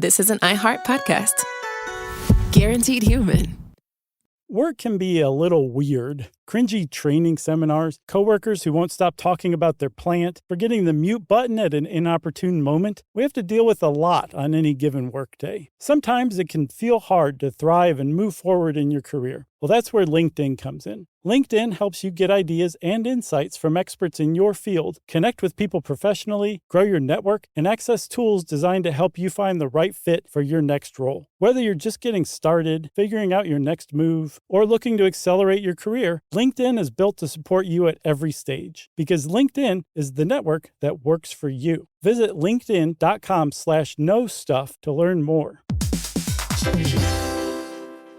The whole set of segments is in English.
This is an iHeart podcast. Guaranteed human. Work can be a little weird. Cringy training seminars, coworkers who won't stop talking about their plant, forgetting the mute button at an inopportune moment. We have to deal with a lot on any given workday. Sometimes it can feel hard to thrive and move forward in your career. Well, that's where LinkedIn comes in. LinkedIn helps you get ideas and insights from experts in your field, connect with people professionally, grow your network, and access tools designed to help you find the right fit for your next role. Whether you're just getting started, figuring out your next move, or looking to accelerate your career, LinkedIn is built to support you at every stage because LinkedIn is the network that works for you. Visit linkedin.com/knowstuff to learn more.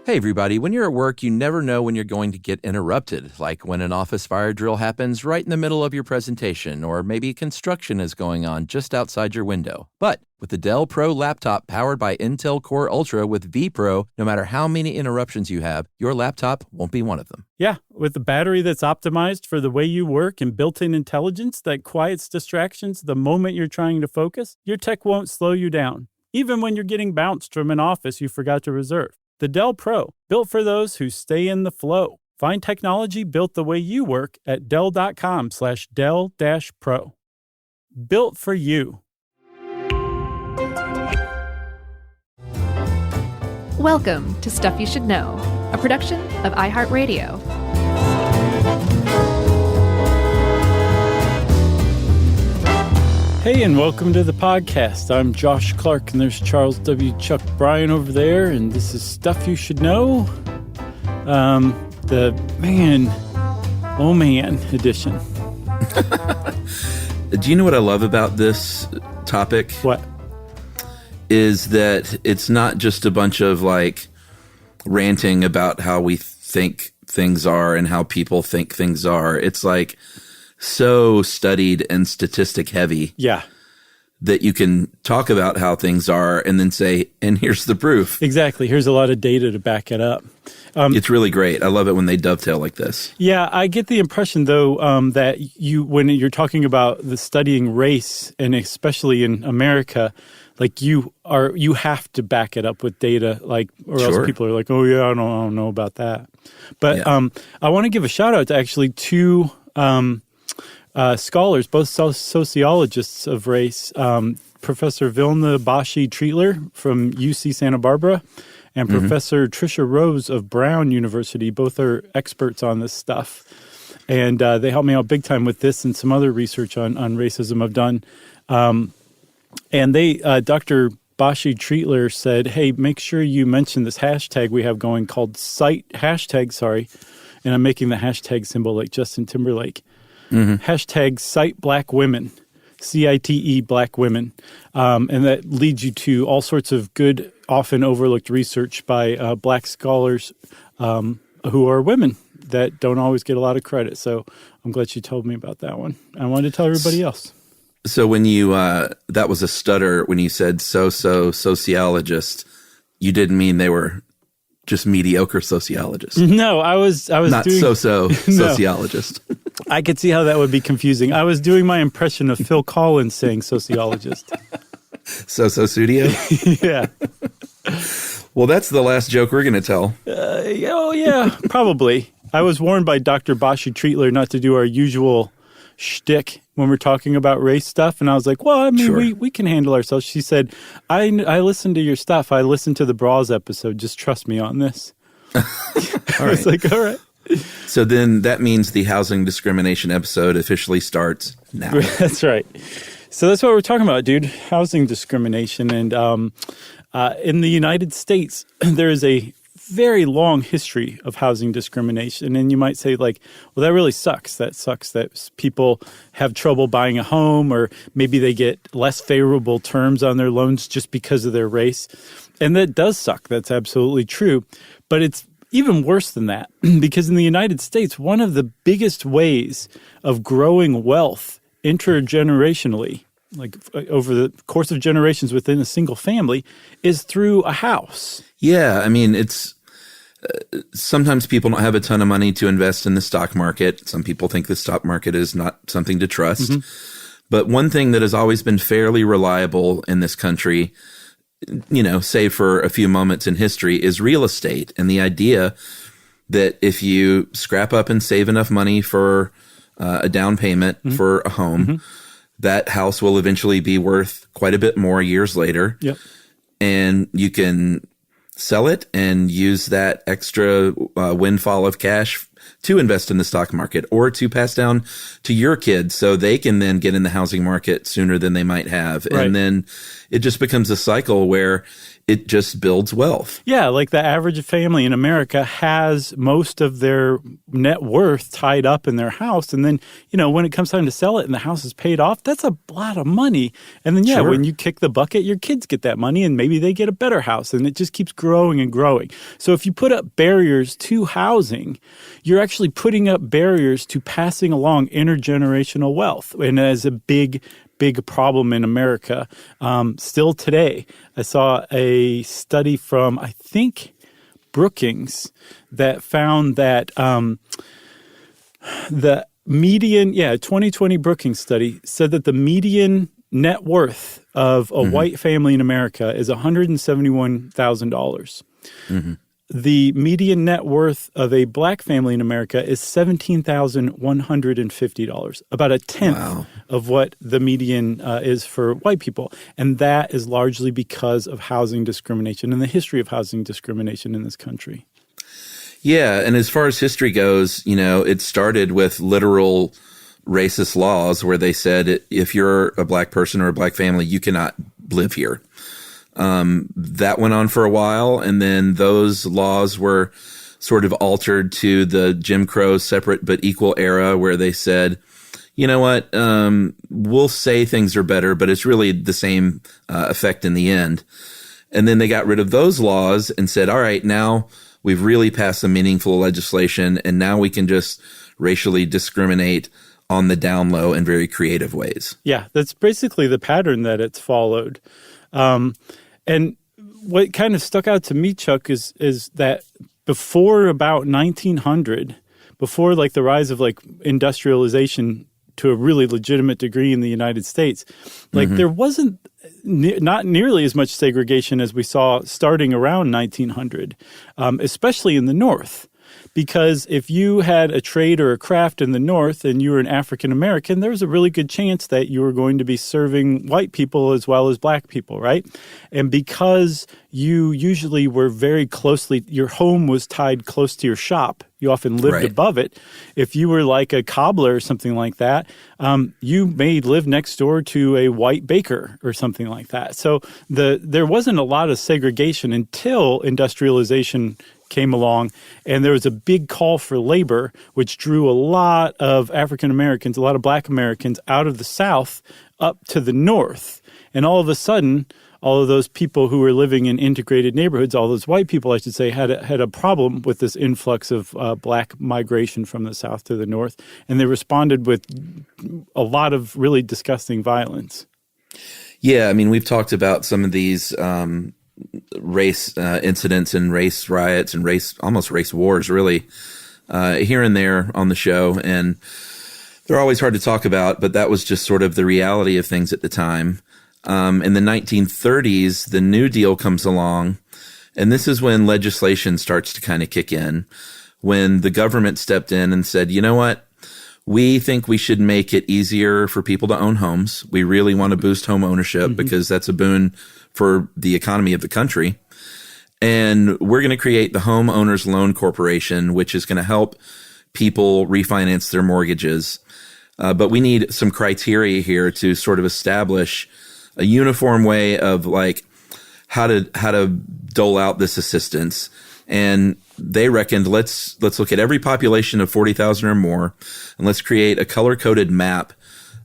Hey everybody, when you're at work, you never know when you're going to get interrupted, like when an office fire drill happens right in the middle of your presentation, or maybe construction is going on just outside your window. But with the Dell Pro laptop powered by Intel Core Ultra with vPro, no matter how many interruptions you have, your laptop won't be one of them. Yeah, with the battery that's optimized for the way you work and built-in intelligence that quiets distractions the moment you're trying to focus, your tech won't slow you down, even when you're getting bounced from an office you forgot to reserve. The Dell Pro, built for those who stay in the flow. Find technology built the way you work at Dell.com/Dell-Pro. Built for you. Welcome to Stuff You Should Know, a production of iHeartRadio. Hey, and welcome to the podcast. I'm Josh Clark, and there's Charles W. Chuck Bryan over there, and this is Stuff You Should Know, the man edition. Do you know what I love about this topic? What? Is that it's not just a bunch of like ranting about how we think things are and how people think things are. It's like so studied and statistic heavy. Yeah. That you can talk about how things are and then say, and here's the proof. Exactly. Here's a lot of data to back it up. It's really great. I love it when they dovetail like this. Yeah, I get the impression, though, that when you're talking about the studying race, and especially in America, like you have to back it up with data, like, or Sure. else people are like, oh yeah, I don't know about that. But yeah. I want to give a shout out to actually two scholars, both sociologists of race, Professor Vilna Bashi-Treatler from UC Santa Barbara and Professor Tricia Rose of Brown University. Both are experts on this stuff. And they helped me out big time with this and some other research on racism I've done. And they, Dr. Bashi-Treatler said, hey, make sure you mention this hashtag we have going called hashtag, and I'm making the hashtag symbol like Justin Timberlake. Hashtag Cite Black Women, CITE Black Women. And that leads you to all sorts of good, often overlooked research by black scholars who are women that don't always get a lot of credit. So I'm glad you told me about that one. I wanted to tell everybody else. So when you, that was a stutter when you said sociologist, you didn't mean they were just mediocre sociologists. No, I was not doing sociologist. I could see how that would be confusing. I was doing my impression of Phil Collins saying sociologist. Studio? Yeah. Well, that's the last joke we're going to tell. Yeah, probably. I was warned by Dr. Bashi-Treatler not to do our usual shtick when we're talking about race stuff. And I was like, well, I mean, sure. we can handle ourselves. She said, I listened to your stuff. I listened to the Bras episode. Just trust me on this. I was like, all right. So then that means the housing discrimination episode officially starts now. That's right. So that's what we're talking about, dude. Housing discrimination. And in the United States, there is a very long history of housing discrimination. And you might say, like, well, that really sucks. That sucks that people have trouble buying a home, or maybe they get less favorable terms on their loans just because of their race. And that does suck. That's absolutely true. But it's even worse than that, because in the United States, one of the biggest ways of growing wealth intergenerationally, like over the course of generations within a single family, is through a house. Yeah, I mean, it's sometimes people don't have a ton of money to invest in the stock market. Some people think the stock market is not something to trust. But one thing that has always been fairly reliable in this country save for a few moments in history, is real estate. And the idea that if you scrap up and save enough money for a down payment for a home, that house will eventually be worth quite a bit more years later. Yep. And you can sell it and use that extra windfall of cash to invest in the stock market or to pass down to your kids so they can then get in the housing market sooner than they might have. Right. And then it just becomes a cycle where it just builds wealth. Yeah, like the average family in America has most of their net worth tied up in their house. And then, when it comes time to sell it and the house is paid off, that's a lot of money. And then, Sure. when you kick the bucket, your kids get that money and maybe they get a better house. And it just keeps growing and growing. So if you put up barriers to housing, you're actually putting up barriers to passing along intergenerational wealth. And as a big problem in America. Still today, I saw a study from, I think, Brookings that found that the median, 2020 Brookings study said that the median net worth of a white family in America is $171,000. The median net worth of a black family in America is $17,150, about a tenth of what the median is for white people. And that is largely because of housing discrimination and the history of housing discrimination in this country. Yeah. And as far as history goes, it started with literal racist laws where they said if you're a black person or a black family, you cannot live here. That went on for a while, and then those laws were sort of altered to the Jim Crow separate but equal era where they said, you know what, we'll say things are better, but it's really the same effect in the end. And then they got rid of those laws and said, all right, now we've really passed some meaningful legislation, and now we can just racially discriminate on the down low in very creative ways. Yeah, that's basically the pattern that it's followed. And what kind of stuck out to me, Chuck, is that before about 1900, before like the rise of like industrialization to a really legitimate degree in the United States, like there wasn't not nearly as much segregation as we saw starting around 1900, especially in the North. Because if you had a trade or a craft in the North and you were an African American, there was a really good chance that you were going to be serving white people as well as black people, right? And because you usually were very closely, your home was tied close to your shop. You often lived above it. If you were like a cobbler or something like that, you may live next door to a white baker or something like that. So there wasn't a lot of segregation until industrialization came along, and there was a big call for labor, which drew a lot of African Americans, a lot of black Americans out of the South up to the North. And all of a sudden, all of those people who were living in integrated neighborhoods, all those white people, I should say, had a problem with this influx of black migration from the South to the North. And they responded with a lot of really disgusting violence. Yeah, I mean, we've talked about some of these race incidents and race riots and almost race wars, really, here and there on the show. And they're always hard to talk about, but that was just sort of the reality of things at the time. In the 1930s, the New Deal comes along, and this is when legislation starts to kind of kick in, when the government stepped in and said, you know what? We think we should make it easier for people to own homes. We really want to boost home ownership because that's a boon for the economy of the country. And we're going to create the Homeowners Loan Corporation, which is going to help people refinance their mortgages. But we need some criteria here to sort of establish a uniform way of like how to dole out this assistance. And they reckoned, let's look at every population of 40,000 or more, and let's create a color-coded map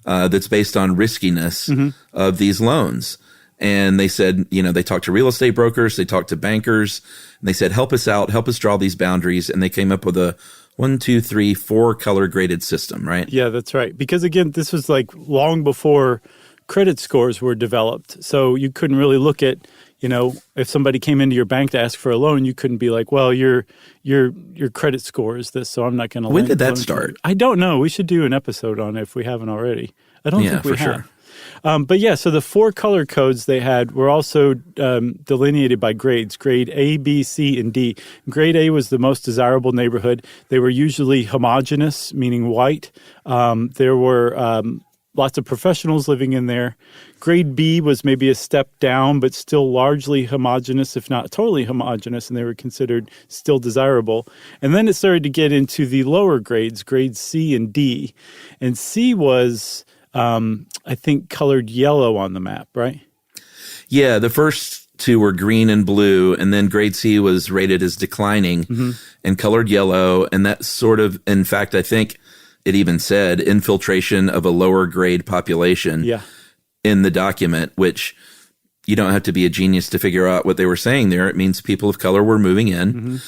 that's based on riskiness of these loans. And they said, they talked to real estate brokers, they talked to bankers, and they said, help us out, help us draw these boundaries. And they came up with a 1, 2, 3, 4 color graded system, right? Yeah, that's right. Because again, this was like long before credit scores were developed. So you couldn't really look at, if somebody came into your bank to ask for a loan, you couldn't be like, well, your credit score is this, so I'm not going to When did that start? I don't know. We should do an episode on it if we haven't already. I don't think we have. Sure. But yeah, so the 4 color codes they had were also delineated by grades, grade A, B, C, and D. Grade A was the most desirable neighborhood. They were usually homogeneous, meaning white. There were lots of professionals living in there. Grade B was maybe a step down, but still largely homogeneous, if not totally homogeneous, and they were considered still desirable. And then it started to get into the lower grades, grades C and D. And C was, I think, colored yellow on the map, right? Yeah, the first 2 were green and blue, and then grade C was rated as declining and colored yellow. And that sort of, in fact, I think it even said infiltration of a lower grade population in the document, which you don't have to be a genius to figure out what they were saying there. It means people of color were moving in.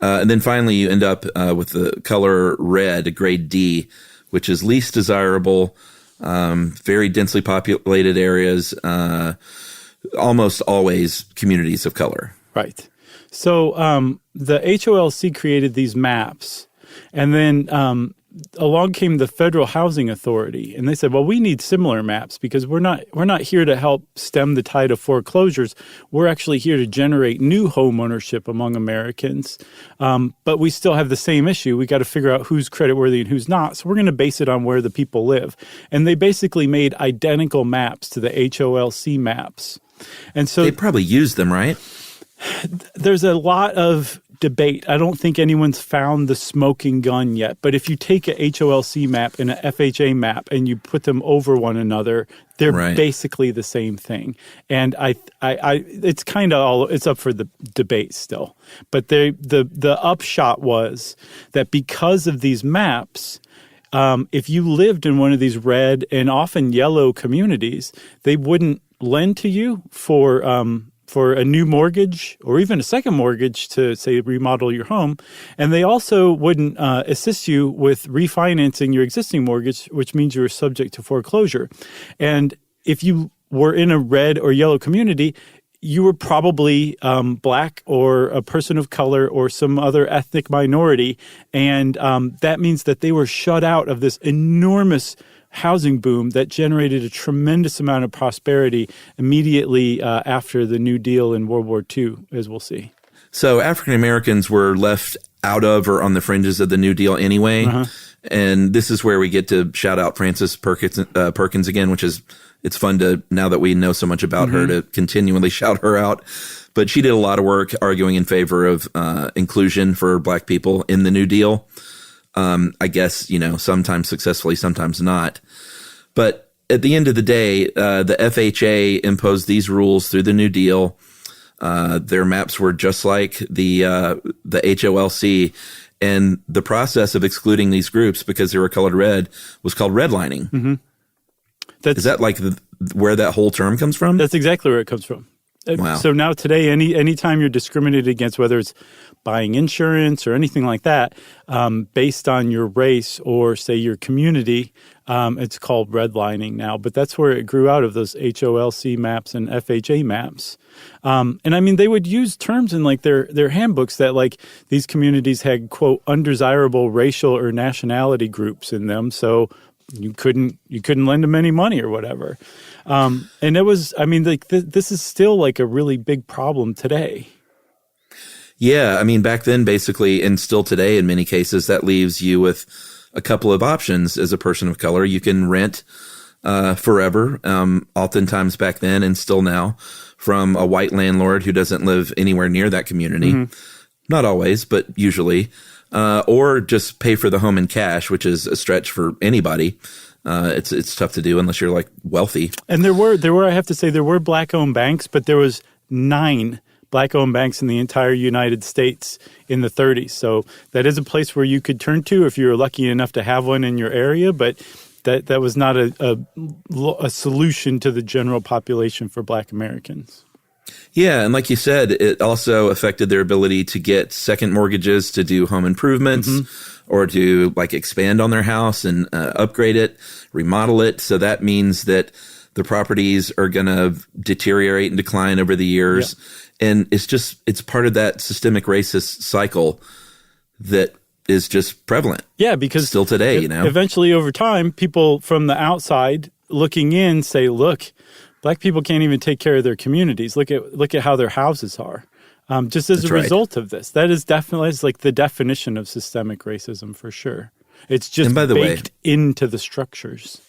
And then finally you end up with the color red, grade D, which is least desirable, very densely populated areas, almost always communities of color. Right. So the HOLC created these maps, and then along came the Federal Housing Authority, and they said, well, we need similar maps because we're not here to help stem the tide of foreclosures. We're actually here to generate new home ownership among Americans. But we still have the same issue. We got to figure out who's creditworthy and who's not. So we're going to base it on where the people live. And they basically made identical maps to the HOLC maps. And so they probably used them, right? There's a lot of debate. I don't think anyone's found the smoking gun yet. But if you take a HOLC map and a FHA map and you put them over one another, they're basically the same thing. And it's kind of it's up for the debate still. But the upshot was that because of these maps, if you lived in one of these red and often yellow communities, they wouldn't lend to you for a new mortgage or even a second mortgage to, say, remodel your home. And they also wouldn't assist you with refinancing your existing mortgage, which means you were subject to foreclosure. And if you were in a red or yellow community, you were probably Black or a person of color or some other ethnic minority. And that means that they were shut out of this enormous housing boom that generated a tremendous amount of prosperity immediately after the New Deal in World War II, as we'll see. So African Americans were left out of or on the fringes of the New Deal anyway. And this is where we get to shout out Frances Perkins again, which is, it's fun to, now that we know so much about her, to continually shout her out. But she did a lot of work arguing in favor of inclusion for Black people in the New Deal. I guess, sometimes successfully, sometimes not. But at the end of the day, the FHA imposed these rules through the New Deal. Their maps were just like the HOLC. And the process of excluding these groups because they were colored red was called redlining. Is that like where that whole term comes from? That's exactly where it comes from. Wow. So now today, anytime you're discriminated against, whether it's buying insurance or anything like that, based on your race or, say, your community, it's called redlining now. But that's where it grew out of, those HOLC maps and FHA maps. And I mean, they would use terms in like their handbooks that like these communities had, quote, undesirable racial or nationality groups in them. So you couldn't lend them any money or whatever. And it was, I mean, like this is still like a really big problem today. Yeah. I mean, back then, basically, and still today, in many cases, that leaves you with a couple of options as a person of color. You can rent forever, oftentimes back then and still now, from a white landlord who doesn't live anywhere near that community. Not always, but usually. Or just pay for the home in cash, which is a stretch for anybody. It's tough to do unless you're like wealthy. And there were, I have to say, there were Black-owned banks, but there was 9 Black-owned banks in the entire United States in the 30s. So that is a place where you could turn to if you were lucky enough to have one in your area, but that was not a solution to the general population for Black Americans. Yeah, and like you said, it also affected their ability to get second mortgages to do home improvements or to like expand on their house and upgrade it, remodel it. So that means that the properties are going to deteriorate and decline over the years. Yeah. And it's part of that systemic racist cycle that is just prevalent. Yeah, because still today, eventually over time, people from the outside looking in say, look, Black people can't even take care of their communities. Look at how their houses are. Just as a result of this. That is definitely like the definition of systemic racism for sure. It's just baked into the structures.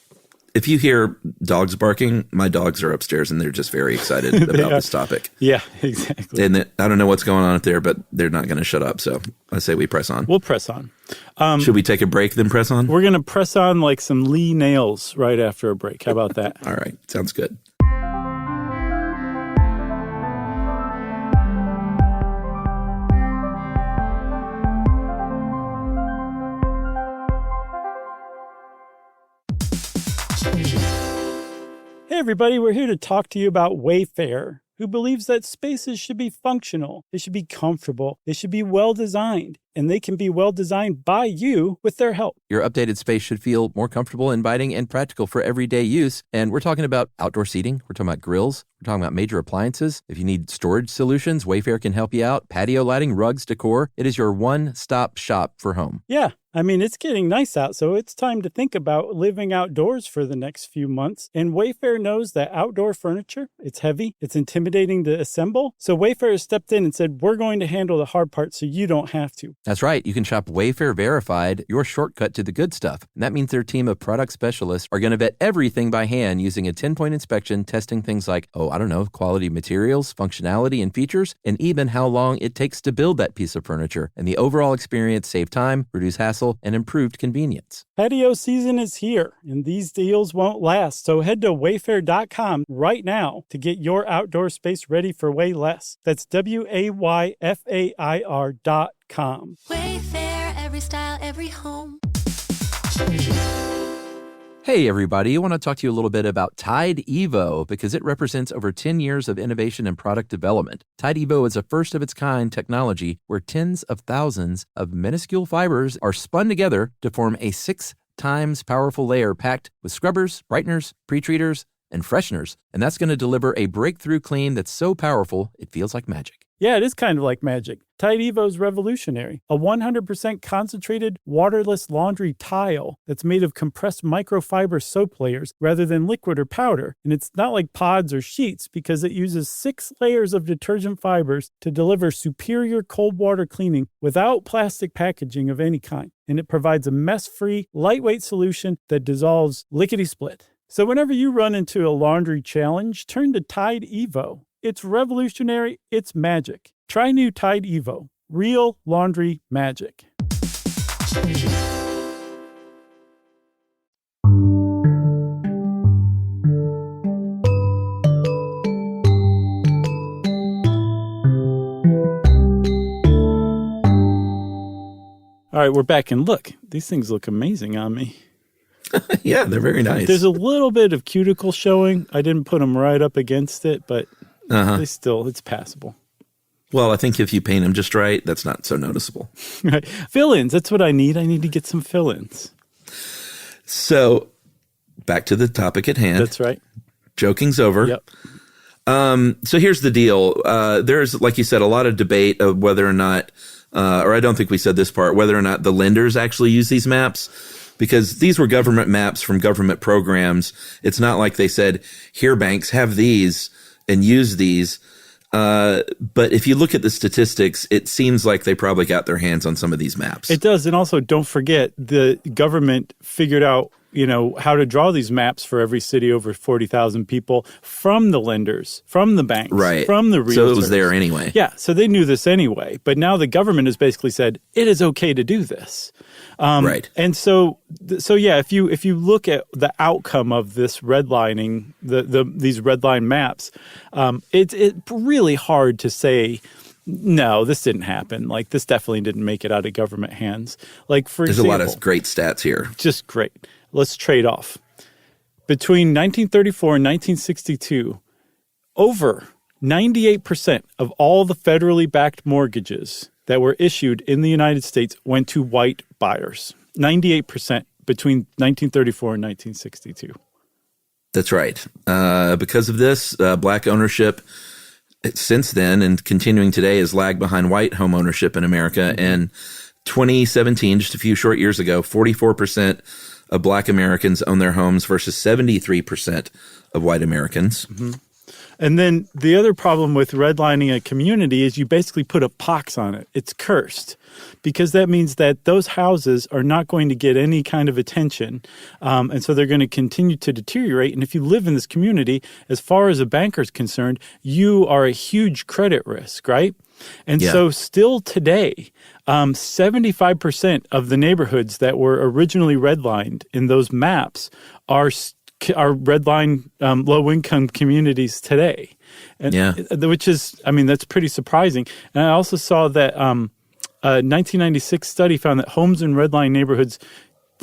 If you hear dogs barking, my dogs are upstairs and they're just very excited about this topic. Yeah, exactly. And I don't know what's going on up there, but they're not going to shut up. So I say we press on. We'll press on. Should we take a break then press on? We're going to press on like some Lee nails right after a break. How about that? All right. Sounds good. Hey everybody, we're here to talk to you about Wayfair, who believes that spaces should be functional, they should be comfortable, they should be well designed, and they can be well designed by you with their help. Your updated space should feel more comfortable, inviting, and practical for everyday use. And we're talking about outdoor seating. We're talking about grills. We're talking about major appliances. If you need storage solutions, Wayfair can help you out. Patio lighting, rugs, decor. It is your one-stop shop for home. Yeah. I mean, it's getting nice out, so it's time to think about living outdoors for the next few months. And Wayfair knows that outdoor furniture, it's heavy, it's intimidating to assemble. So Wayfair has stepped in and said, we're going to handle the hard part so you don't have to. That's right. You can shop Wayfair Verified, your shortcut to the good stuff. And that means their team of product specialists are going to vet everything by hand using a 10-point inspection, testing things like, quality materials, functionality, and features, and even how long it takes to build that piece of furniture. And the overall experience save time, reduce hassle, and improved convenience. Patio season is here, and these deals won't last. So head to wayfair.com right now to get your outdoor space ready for way less. That's WAYFAIR.com. Wayfair, every style, every home. Hey everybody, I want to talk to you a little bit about Tide Evo because it represents over 10 years of innovation and product development. Tide Evo is a first-of-its-kind technology where tens of thousands of minuscule fibers are spun together to form a 6 times powerful layer packed with scrubbers, brighteners, pre-treaters, and fresheners. And that's going to deliver a breakthrough clean that's so powerful it feels like magic. Yeah, it is kind of like magic. Tide Evo is revolutionary. A 100% concentrated, waterless laundry tile that's made of compressed microfiber soap layers rather than liquid or powder. And it's not like pods or sheets because it uses 6 layers of detergent fibers to deliver superior cold water cleaning without plastic packaging of any kind. And it provides a mess-free, lightweight solution that dissolves lickety-split. So whenever you run into a laundry challenge, turn to Tide Evo. It's revolutionary, it's magic. Try new Tide Evo. Real laundry magic. All right, we're back, and look, these things look amazing on me. Yeah, they're very nice. There's a little bit of cuticle showing. I didn't put them right up against it, but it's passable. Well, I think if you paint them just right, that's not so noticeable. Right. Fill-ins, that's what I need. I need to get some fill-ins. So, back to the topic at hand. That's right. Joking's over. Yep. So here's the deal. There's, like you said, a lot of debate of whether or not, or I don't think we said this part, whether or not the lenders actually use these maps. Because these were government maps from government programs. It's not like they said, here, banks, have these and use these. But if you look at the statistics, it seems like they probably got their hands on some of these maps. It does. And also, don't forget, the government figured out, how to draw these maps for every city over 40,000 people from the lenders, from the banks, right, from the realtors. So it was there anyway. Yeah, so they knew this anyway. But now the government has basically said, it is okay to do this. Right. And so yeah, if you look at the outcome of this redlining, these redline maps, it's really hard to say, no, this didn't happen. Like, this definitely didn't make it out of government hands. Like, for There's example, a lot of great stats here. Just great. Let's trade off. Between 1934 and 1962, over 98% of all the federally backed mortgages that were issued in the United States went to white buyers. 98% between 1934 and 1962. That's right. Because of this, black ownership since then and continuing today has lagged behind white home ownership in America. And 2017, just a few short years ago, 44% of Black Americans own their homes versus 73% of white Americans. Mm-hmm. And then the other problem with redlining a community is you basically put a pox on it. It's cursed because that means that those houses are not going to get any kind of attention. And so they're going to continue to deteriorate. And if you live in this community, as far as a banker is concerned, you are a huge credit risk, right? And so still today, 75% of the neighborhoods that were originally redlined in those maps are redline low-income communities today, which is, I mean, that's pretty surprising. And I also saw that a 1996 study found that homes in redline neighborhoods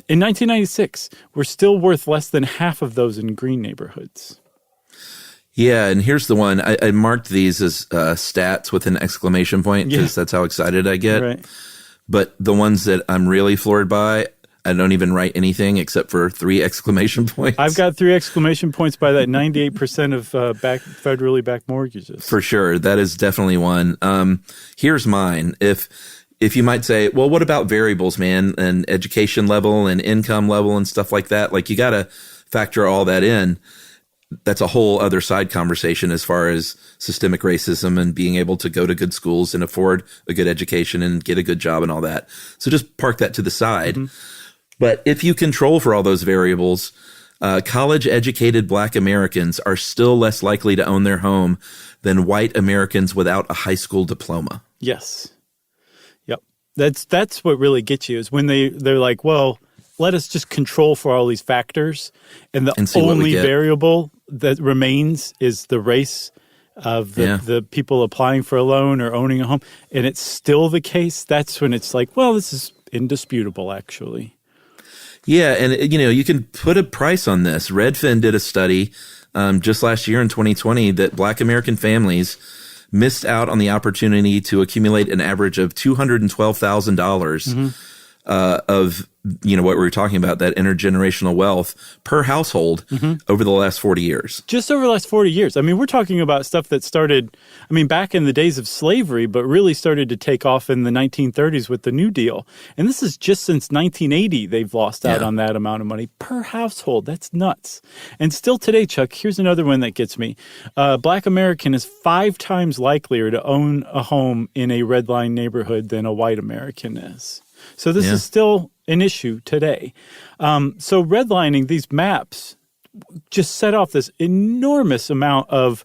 in 1996 were still worth less than half of those in green neighborhoods. Yeah, and here's the one. I marked these as stats with an exclamation point because that's how excited I get. Right. But the ones that I'm really floored by, I don't even write anything except for 3 exclamation points. I've got 3 exclamation points by that 98% of federally backed mortgages. For sure. That is definitely one. Here's mine. If you might say, well, what about variables, man, and education level and income level and stuff like that? Like, you got to factor all that in. That's a whole other side conversation as far as systemic racism and being able to go to good schools and afford a good education and get a good job and all that. So just park that to the side. Mm-hmm. But if you control for all those variables, college-educated Black Americans are still less likely to own their home than white Americans without a high school diploma. Yes. Yep. That's what really gets you is when they're like, well, let us just control for all these factors, and the only variable that remains is the race of the people applying for a loan or owning a home, and it's still the case. That's when it's like, well, this is indisputable, actually. Yeah, and you can put a price on this. Redfin did a study just last year in 2020 that Black American families missed out on the opportunity to accumulate an average of $212,000 of what we were talking about, that intergenerational wealth per household over the last 40 years. Just over the last 40 years. I mean, we're talking about stuff that started, back in the days of slavery, but really started to take off in the 1930s with the New Deal. And this is just since 1980 they've lost out on that amount of money per household. That's nuts. And still today, Chuck, here's another one that gets me. Black American is 5 times likelier to own a home in a redline neighborhood than a white American is. So this is still an issue today. So redlining, these maps just set off this enormous amount of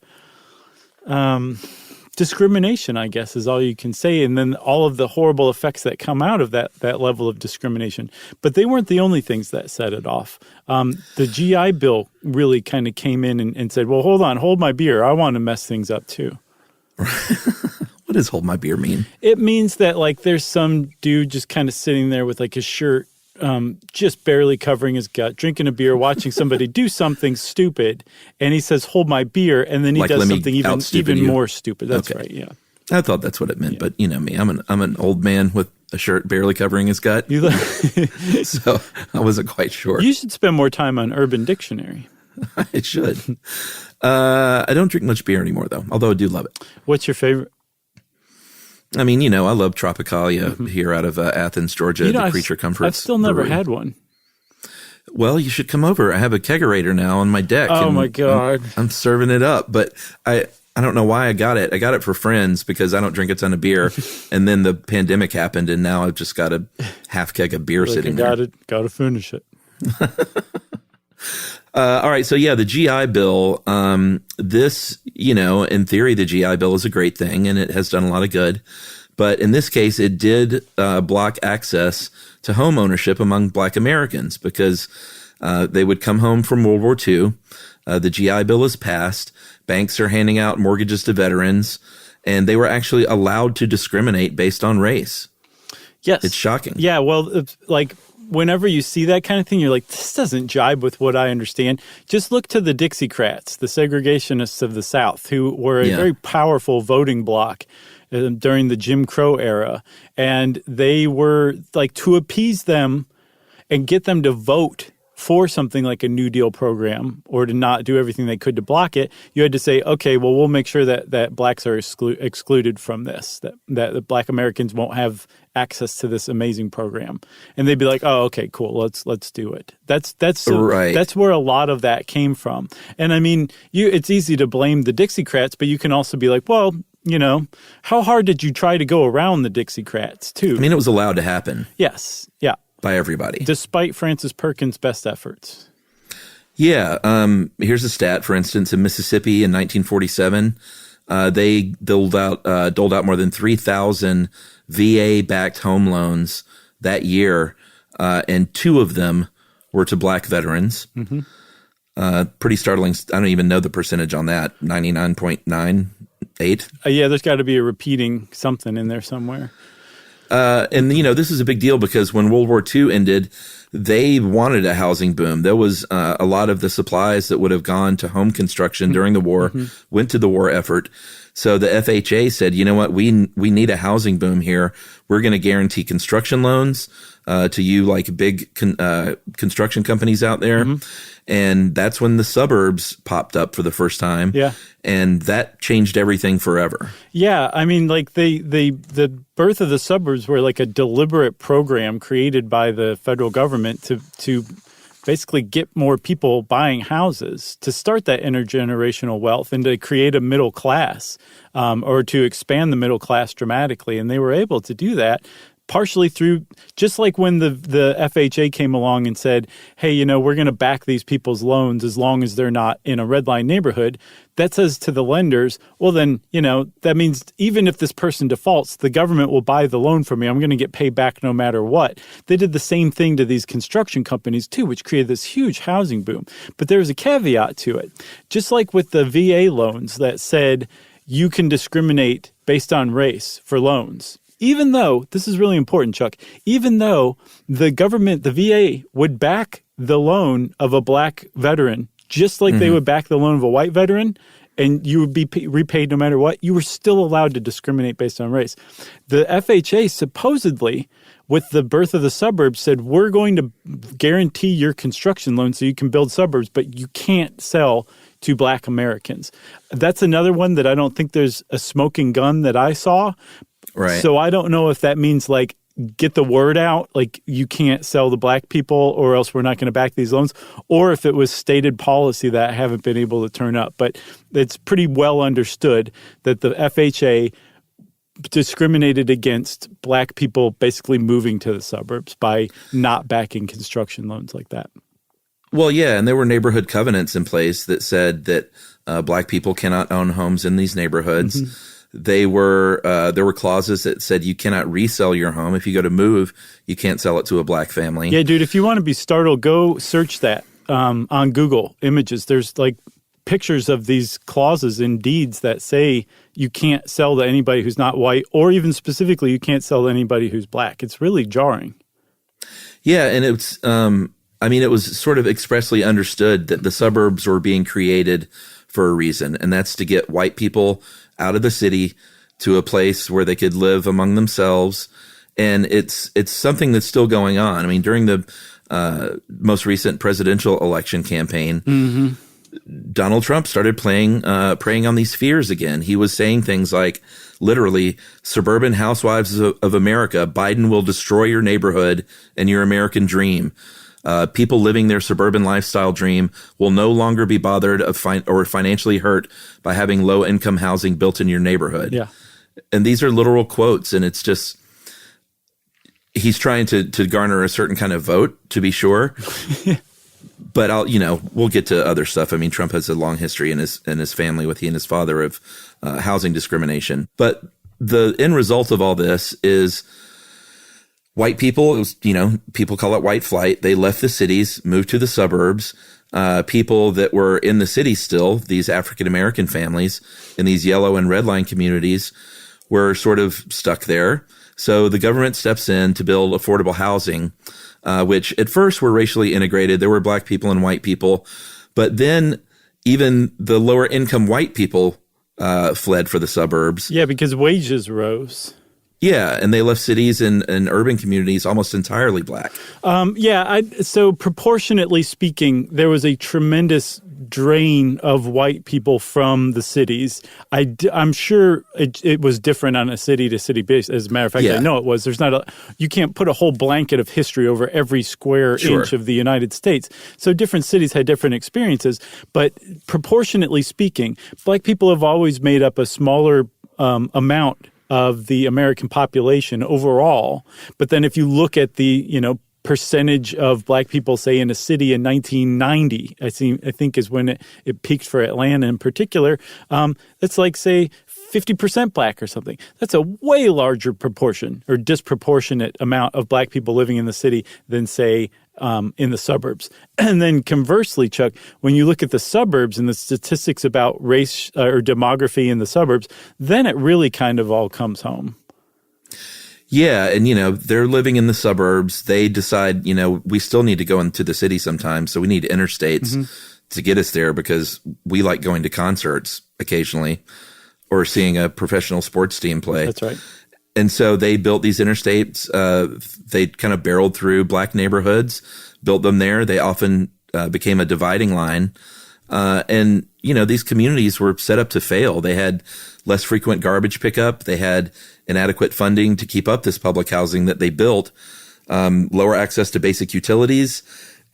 discrimination, I guess, is all you can say, and then all of the horrible effects that come out of that level of discrimination. But they weren't the only things that set it off. The GI Bill really kind of came in and said, well, hold my beer. I want to mess things up too. What does hold my beer mean? It means that there's some dude just kind of sitting there with his shirt just barely covering his gut, drinking a beer, watching somebody do something stupid, and he says, hold my beer, and then he does something even more stupid. That's right, yeah. I thought that's what it meant, but you know me. I'm an old man with a shirt barely covering his gut. So I wasn't quite sure. You should spend more time on Urban Dictionary. I should. I don't drink much beer anymore, though, although I do love it. What's your favorite? I love Tropicalia here out of Athens, Georgia, the Creature Comforts. I've still never had one. Well, you should come over. I have a kegerator now on my deck. Oh, my God. I'm serving it up. But I don't know why I got it. I got it for friends because I don't drink a ton of beer. And then the pandemic happened, and now I've just got a half keg of beer sitting there. Got to finish it. All right. So, the GI Bill, this, in theory, the GI Bill is a great thing and it has done a lot of good. But in this case, it did block access to home ownership among Black Americans because they would come home from World War II. The GI Bill is passed. Banks are handing out mortgages to veterans, and they were actually allowed to discriminate based on race. Yes. It's shocking. Yeah. Well, whenever you see that kind of thing, you're like, this doesn't jibe with what I understand. Just look to the Dixiecrats, the segregationists of the South, who were a very powerful voting bloc during the Jim Crow era. And they were to appease them and get them to vote for something like a New Deal program or to not do everything they could to block it, you had to say, okay, well, we'll make sure that blacks are excluded from this, that the Black Americans won't have access to this amazing program. And they'd be like, oh, okay, cool, let's do it. That's right. That's where a lot of that came from. And I mean, it's easy to blame the Dixiecrats, but you can also be like, well, how hard did you try to go around the Dixiecrats too? I mean, it was allowed to happen. Yes, yeah. By everybody. Despite Francis Perkins' best efforts. Yeah. Here's a stat, for instance, in Mississippi in 1947, they doled out more than 3,000 VA-backed home loans that year, and 2 of them were to black veterans. Mm-hmm. Pretty startling. I don't even know the percentage on that, 99.98. Yeah, there's got to be a repeating something in there somewhere. And this is a big deal because when World War II ended, they wanted a housing boom. There was a lot of the supplies that would have gone to home construction during the war went to the war effort. So the FHA said, you know what, we need a housing boom here. We're going to guarantee construction loans to you, like big construction companies out there. Mm-hmm. And that's when the suburbs popped up for the first time. Yeah. And that changed everything forever. Yeah. I mean, like the birth of the suburbs were like a deliberate program created by the federal government to basically get more people buying houses, to start that intergenerational wealth and to create a middle class, or to expand the middle class dramatically. And they were able to do that partially through, just like when the FHA came along and said, hey, we're going to back these people's loans as long as they're not in a red line neighborhood. That says to the lenders, well, then, that means even if this person defaults, the government will buy the loan from me. I'm going to get paid back no matter what. They did the same thing to these construction companies too, which created this huge housing boom. But there's a caveat to it. Just like with the VA loans that said you can discriminate based on race for loans. Even though, this is really important, Chuck, even though the government, the VA, would back the loan of a black veteran, just like they would back the loan of a white veteran, and you would be repaid no matter what, you were still allowed to discriminate based on race. The FHA supposedly, with the birth of the suburbs, said, we're going to guarantee your construction loan so you can build suburbs, but you can't sell to black Americans. That's another one that I don't think there's a smoking gun that I saw. Right. So I don't know if that means like get the word out, like you can't sell to black people or else we're not going to back these loans, or if it was stated policy that I haven't been able to turn up. But it's pretty well understood that the FHA discriminated against black people basically moving to the suburbs by not backing construction loans like that. Well, yeah, and there were neighborhood covenants in place that said that black people cannot own homes in these neighborhoods. Mm-hmm. There were clauses that said you cannot resell your home. If you go to move, you can't sell it to a black family. Yeah, dude, if you want to be startled, go search that on Google Images. There's like pictures of these clauses in deeds that say you can't sell to anybody who's not white, or even specifically you can't sell to anybody who's black. It's really jarring. Yeah, and it's it was sort of expressly understood that the suburbs were being created for a reason, and that's to get white people out of the city to a place where they could live among themselves. And it's something that's still going on. I mean, during the most recent presidential election campaign, Donald Trump started preying on these fears again. He was saying things like, literally, suburban housewives of America, Biden will destroy your neighborhood and your American dream. People living their suburban lifestyle dream will no longer be bothered or financially hurt by having low-income housing built in your neighborhood. Yeah. And these are literal quotes, and it's just he's trying to garner a certain kind of vote, to be sure. But we'll get to other stuff. I mean, Trump has a long history in his family with he and his father of housing discrimination. But the end result of all this is white people, people call it white flight. They left the cities, moved to the suburbs. People that were in the city still, these African-American families in these yellow and red line communities, were sort of stuck there. So the government steps in to build affordable housing, which at first were racially integrated. There were black people and white people. But then even the lower income white people fled for the suburbs. Yeah, because wages rose. Yeah, and they left cities and urban communities almost entirely black. So proportionately speaking, there was a tremendous drain of white people from the cities. I'm sure it was different on a city-to-city basis. As a matter of fact, I know it was. You can't put a whole blanket of history over every square inch of the United States. So different cities had different experiences. But proportionately speaking, black people have always made up a smaller amount of the American population overall. But then if you look at the, percentage of black people, say, in a city in 1990, I think is when it peaked for Atlanta in particular, it's like, say, 50% black or something. That's a way larger proportion or disproportionate amount of black people living in the city than, say, in the suburbs. And then conversely, Chuck, when you look at the suburbs and the statistics about race or demography in the suburbs, then it really kind of all comes home. Yeah, and, they're living in the suburbs. They decide, we still need to go into the city sometimes, so we need interstates to get us there because we like going to concerts occasionally or seeing a professional sports team play. That's right. And so they built these interstates. They kind of barreled through black neighborhoods, built them there. They often became a dividing line. And these communities were set up to fail. They had less frequent garbage pickup. They had inadequate funding to keep up this public housing that they built, lower access to basic utilities.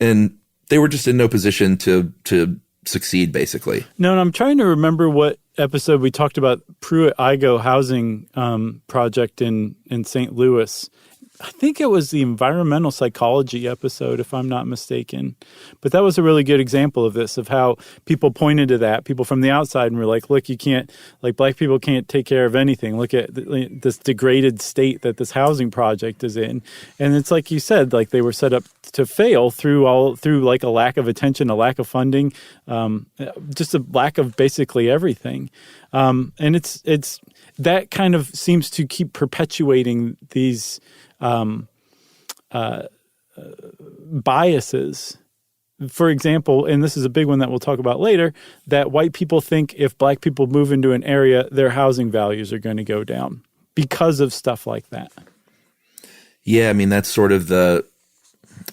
And they were just in no position to succeed, basically. No, and I'm trying to remember what episode we talked about Pruitt-Igoe housing project in St. Louis. I think it was the environmental psychology episode, if I'm not mistaken. But that was a really good example of this, of how people pointed to that, people from the outside, and were like, look, you can't, like, black people can't take care of anything. Look at this degraded state that this housing project is in. And it's like you said, like, they were set up to fail through like a lack of attention, a lack of funding, just a lack of basically everything. And it's that kind of seems to keep perpetuating these biases. For example, and this is a big one that we'll talk about later, that white people think if black people move into an area, their housing values are going to go down because of stuff like that. Yeah, I mean, that's sort of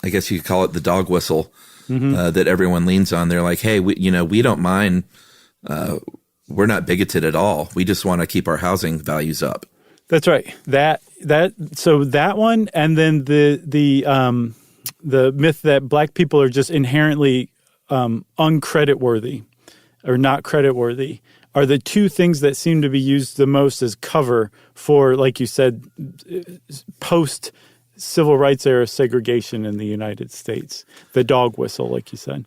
I guess you could call it the dog whistle that everyone leans on. They're like, hey, we don't mind. We're not bigoted at all. We just want to keep our housing values up. That's right. So that one, and then the myth that black people are just inherently uncreditworthy or not creditworthy are the two things that seem to be used the most as cover for, like you said, post civil rights era segregation in the United States. The dog whistle, like you said.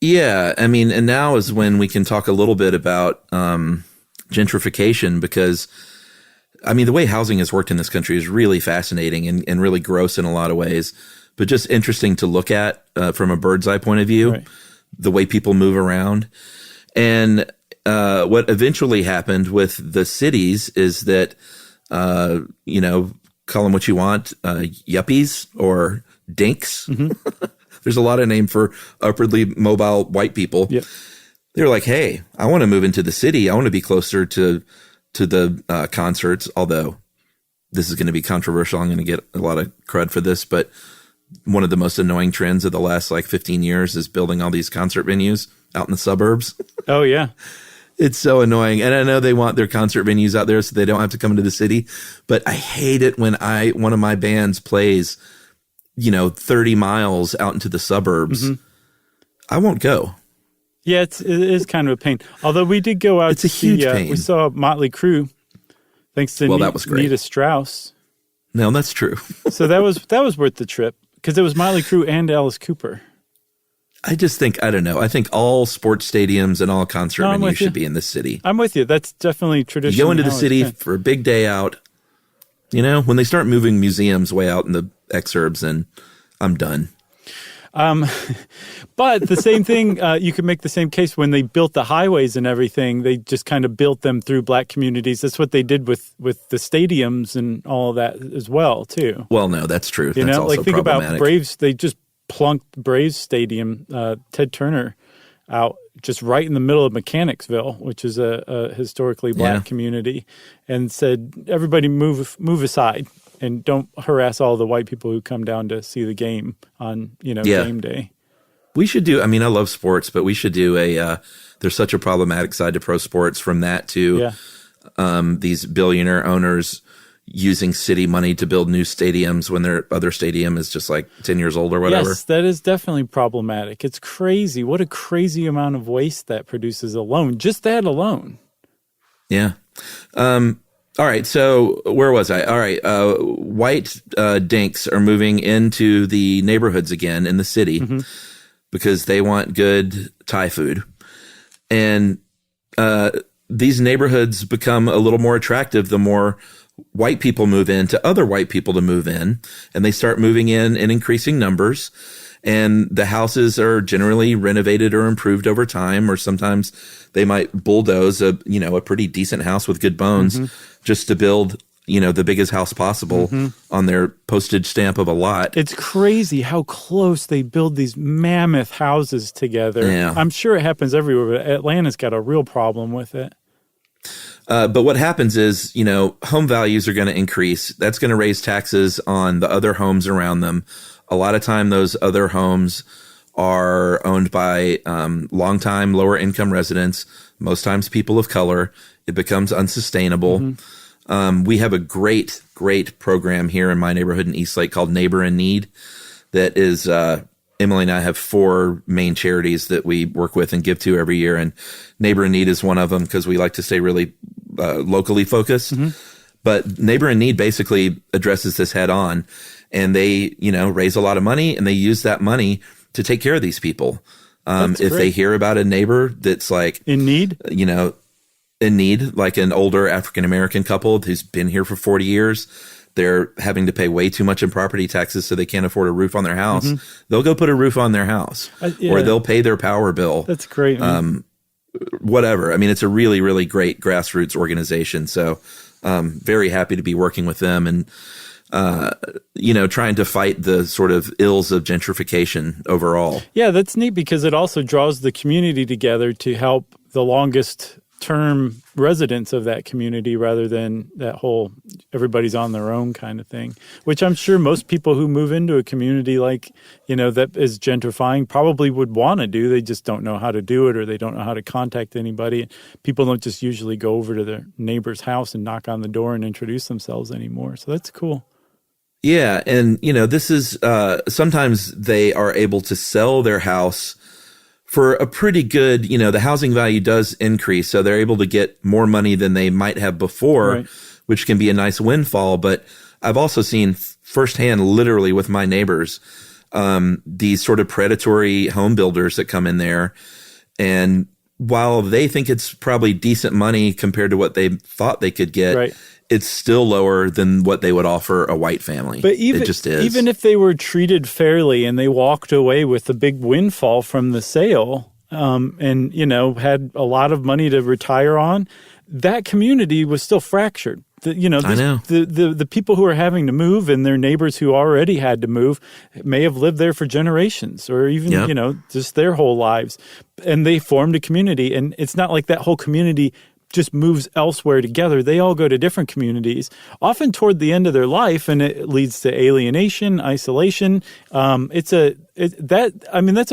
Yeah, I mean, and now is when we can talk a little bit about gentrification because, I mean, the way housing has worked in this country is really fascinating and really gross in a lot of ways, but just interesting to look at from a bird's eye point of view, right. The way people move around. And what eventually happened with the cities is that, call them what you want, yuppies or dinks. Mm-hmm. There's a lot of name for upwardly mobile white people. Yep. They're like, hey, I want to move into the city. I want to be closer to the concerts, although this is going to be controversial. I'm going to get a lot of cred for this, but one of the most annoying trends of the last 15 years is building all these concert venues out in the suburbs. Oh, yeah. It's so annoying. And I know they want their concert venues out there so they don't have to come into the city, but I hate it when one of my bands plays 30 miles out into the suburbs. Mm-hmm. I won't go. Yeah, it is kind of a pain. Although we did go out to see, pain. We saw Motley Crue, thanks to that was great. Nita Strauss. No, that's true. So that was worth the trip because it was Motley Crue and Alice Cooper. I just think, I don't know. I think all sports stadiums and all concert venues should be in the city. I'm with you. That's definitely traditional. You go into the city for a big day out. When they start moving museums way out in the exurbs, and I'm done. But the same thing, you could make the same case when they built the highways and everything. They just kind of built them through black communities. That's what they did with the stadiums and all of that as well, too. Well, no, that's true. That's also think about Braves. They just plunked Braves Stadium, Ted Turner, out just right in the middle of Mechanicsville, which is a historically black community, and said, everybody move aside and don't harass all the white people who come down to see the game on, game day. We should do, I love sports, but we should do there's such a problematic side to pro sports, from that to these billionaire owners using city money to build new stadiums when their other stadium is just like 10 years old or whatever. Yes, that is definitely problematic. It's crazy. What a crazy amount of waste that produces alone. Just that alone. Yeah. All right. So where was I? All right. White dinks are moving into the neighborhoods again in the city because they want good Thai food. And these neighborhoods become a little more attractive the more white people move in to other white people to move in, and they start moving in increasing numbers. And the houses are generally renovated or improved over time, or sometimes they might bulldoze a pretty decent house with good bones just to build, the biggest house possible on their postage stamp of a lot. It's crazy how close they build these mammoth houses together. Yeah. I'm sure it happens everywhere, but Atlanta's got a real problem with it. But what happens is, home values are going to increase. That's going to raise taxes on the other homes around them. A lot of time, those other homes are owned by longtime lower income residents, most times people of color. It becomes unsustainable. We have a great program here in my neighborhood in Eastlake called Neighbor in Need. That is, Emily and I have 4 main charities that we work with and give to every year. And Neighbor in Need is one of them because we like to stay really locally focused. But Neighbor in Need basically addresses this head on. And they, raise a lot of money, and they use that money to take care of these people. If they hear about a neighbor that's like in need, in need, like an older African-American couple who's been here for 40 years, they're having to pay way too much in property taxes so they can't afford a roof on their house. They'll go put a roof on their house or they'll pay their power bill. That's great. Whatever. It's a really, really great grassroots organization. So very happy to be working with them and, trying to fight the sort of ills of gentrification overall. Yeah, that's neat because it also draws the community together to help the longest term residents of that community rather than that whole everybody's on their own kind of thing, which I'm sure most people who move into a community like, that is gentrifying probably would want to do. They just don't know how to do it, or they don't know how to contact anybody. People don't just usually go over to their neighbor's house and knock on the door and introduce themselves anymore. So that's cool. Yeah. And, this is sometimes they are able to sell their house for a pretty good, the housing value does increase. So they're able to get more money than they might have before, which can be a nice windfall. But I've also seen firsthand, literally with my neighbors, these sort of predatory home builders that come in there. And while they think it's probably decent money compared to what they thought they could get, it's still lower than what they would offer a white family. But it just is. Even if they were treated fairly and they walked away with a big windfall from the sale, and had a lot of money to retire on, that community was still fractured. I know. The people who are having to move and their neighbors who already had to move may have lived there for generations or even, just their whole lives. And they formed a community. And it's not like that whole community just moves elsewhere together. They all go to different communities, often toward the end of their life, and it leads to alienation, isolation. That's a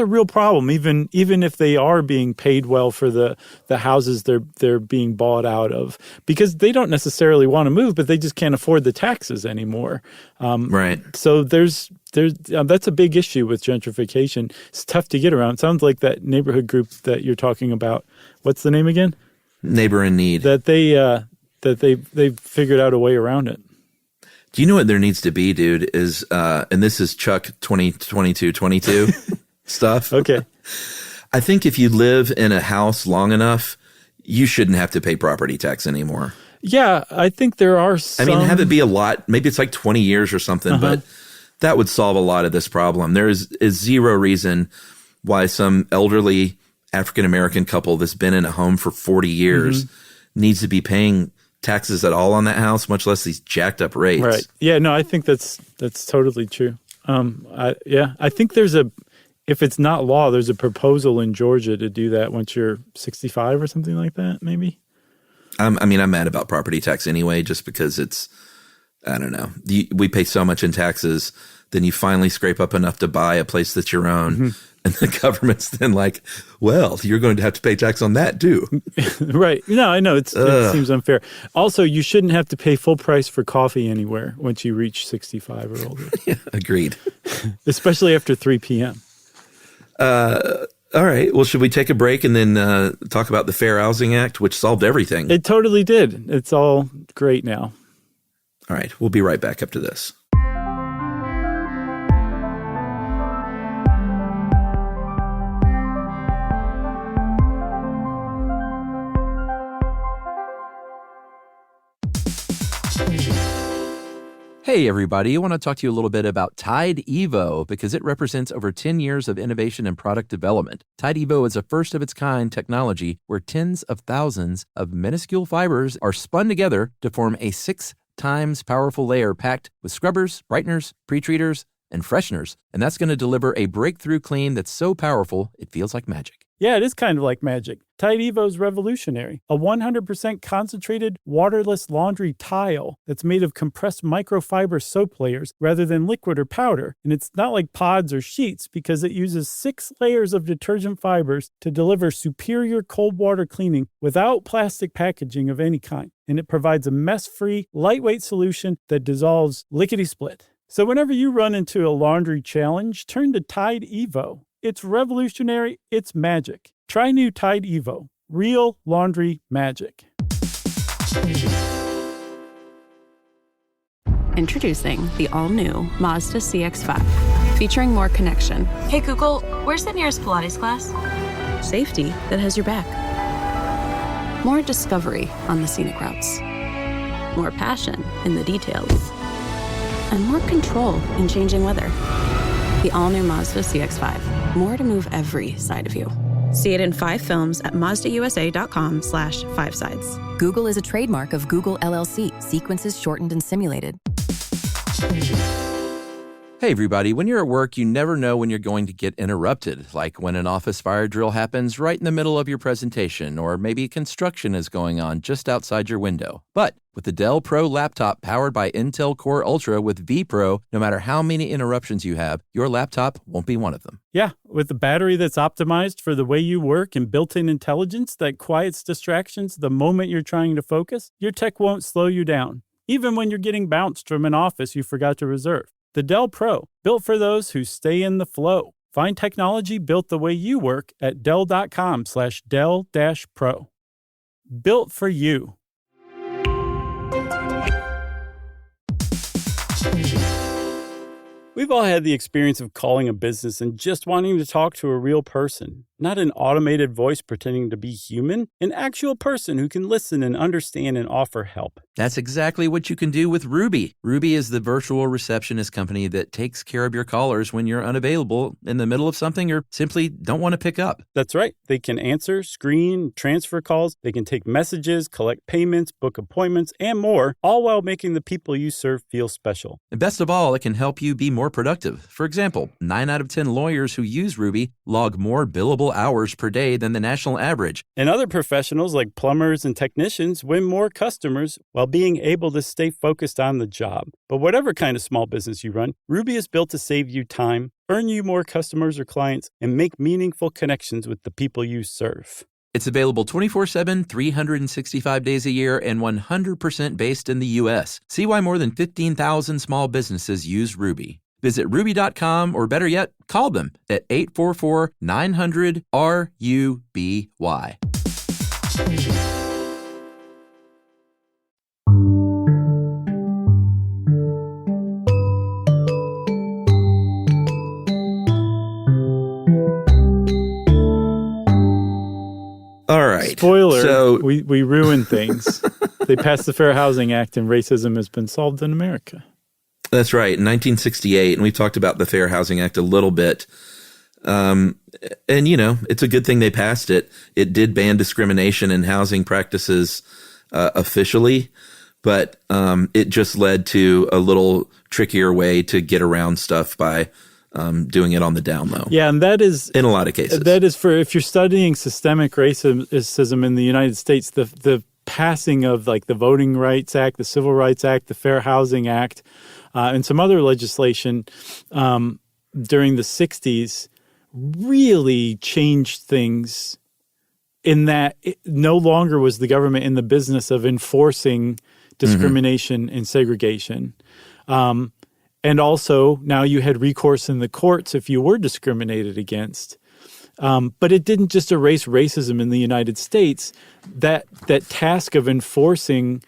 real problem. Even if they are being paid well for the houses they're being bought out of, because they don't necessarily want to move, but they just can't afford the taxes anymore. So there's that's a big issue with gentrification. It's tough to get around. It sounds like that neighborhood group that you're talking about. What's the name again? Neighbor in Need. That they figured out a way around it. Do you know what there needs to be, dude? Is and this is Chuck 2022 stuff. Okay. I think if you live in a house long enough, you shouldn't have to pay property tax anymore. Yeah, I think there are some. have it be a lot. Maybe it's like 20 years or something, but that would solve a lot of this problem. There is zero reason why some elderly African-American couple that's been in a home for 40 years needs to be paying taxes at all on that house, much less these jacked up rates. Right. Yeah, no, I think that's totally true. I think there's if it's not law, there's a proposal in Georgia to do that once you're 65 or something like that, maybe. I'm mad about property tax anyway, just because I don't know. We pay so much in taxes, then you finally scrape up enough to buy a place that's your own. Mm-hmm. And the government's then like, well, you're going to have to pay tax on that too. Right. No, I know. It seems unfair. Also, you shouldn't have to pay full price for coffee anywhere once you reach 65 or older. Yeah, agreed. Especially after 3 p.m. All right. Well, should we take a break and then talk about the Fair Housing Act, which solved everything? It totally did. It's all great now. All right. We'll be right back after this. Hey, everybody. I want to talk to you a little bit about Tide Evo because it represents over 10 years of innovation and product development. Tide Evo is a first-of-its-kind technology where tens of thousands of minuscule fibers are spun together to form a 6 times powerful layer packed with scrubbers, brighteners, pre-treaters, and fresheners. And that's going to deliver a breakthrough clean that's so powerful, it feels like magic. Yeah, it is kind of like magic. Tide Evo is revolutionary. A 100% concentrated, waterless laundry tile that's made of compressed microfiber soap layers rather than liquid or powder. And it's not like pods or sheets because it uses 6 layers of detergent fibers to deliver superior cold water cleaning without plastic packaging of any kind. And it provides a mess-free, lightweight solution that dissolves lickety-split. So whenever you run into a laundry challenge, turn to Tide Evo. It's revolutionary. It's magic. Try new Tide Evo. Real laundry magic. Introducing the all-new Mazda CX-5, featuring more connection. Hey Google, where's the nearest Pilates class? Safety that has your back. More discovery on the scenic routes. More passion in the details. And more control in changing weather. The all-new Mazda CX-5. More to move every side of you. See it in 5 films at MazdaUSA.com/5sides. Google is a trademark of Google LLC. Sequences shortened and simulated. Hey, everybody. When you're at work, you never know when you're going to get interrupted, like when an office fire drill happens right in the middle of your presentation, or maybe construction is going on just outside your window. But with the Dell Pro laptop powered by Intel Core Ultra with vPro, no matter how many interruptions you have, your laptop won't be one of them. Yeah, with a battery that's optimized for the way you work and built-in intelligence that quiets distractions the moment you're trying to focus, your tech won't slow you down, even when you're getting bounced from an office you forgot to reserve. The Dell Pro, built for those who stay in the flow. Find technology built the way you work at Dell.com/Dell-Pro. Built for you. We've all had the experience of calling a business and just wanting to talk to a real person. Not an automated voice pretending to be human, an actual person who can listen and understand and offer help. That's exactly what you can do with Ruby. Ruby is the virtual receptionist company that takes care of your callers when you're unavailable in the middle of something or simply don't want to pick up. That's right. They can answer, screen, transfer calls. They can take messages, collect payments, book appointments, and more, all while making the people you serve feel special. And best of all, it can help you be more productive. For example, 9 out of 10 lawyers who use Ruby log more billable hours per day than the national average. And other professionals like plumbers and technicians win more customers while being able to stay focused on the job. But whatever kind of small business you run, Ruby is built to save you time, earn you more customers or clients, and make meaningful connections with the people you serve. It's available 24/7, 365 days a year, and 100% based in the U.S. See why more than 15,000 small businesses use Ruby. Visit ruby.com, or better yet, call them at 844-900-RUBY. All right. Spoiler, so, we ruin things. They passed the Fair Housing Act and racism has been solved in America. That's right, in 1968, and we've talked about the Fair Housing Act a little bit. And, you know, it's a good thing they passed it. It did ban discrimination in housing practices officially, but it just led to a little trickier way to get around stuff by doing it on the down low. Yeah, and that is in a lot of cases. That is for if you're studying systemic racism in the United States, the passing of like the Voting Rights Act, the Civil Rights Act, the Fair Housing Act, and some other legislation during the 60s really changed things in that it no longer was the government in the business of enforcing discrimination and segregation. And also now you had recourse in the courts if you were discriminated against. But it didn't just erase racism in the United States. That task of enforcing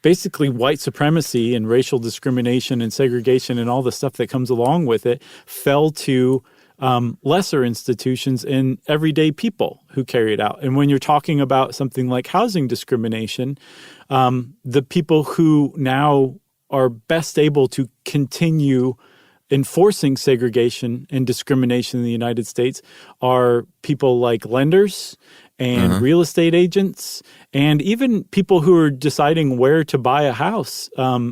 basically white supremacy and racial discrimination and segregation and all the stuff that comes along with it fell to lesser institutions and everyday people who carry it out. And when you're talking about something like housing discrimination, the people who now are best able to continue enforcing segregation and discrimination in the United States are people like lenders and real estate agents and even people who are deciding where to buy a house.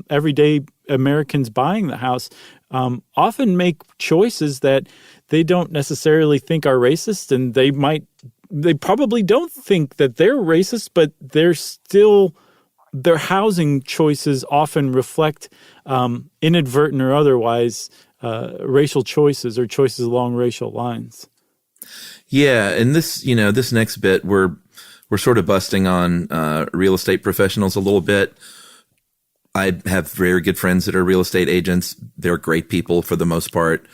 Everyday Americans buying the house often make choices that they don't necessarily think are racist, and they probably don't think that they're racist, but their housing choices often reflect inadvertent or otherwise racial choices or choices along racial lines. Yeah, and this next bit we're sort of busting on real estate professionals a little bit. I have very good friends that are real estate agents. They're great people for the most part.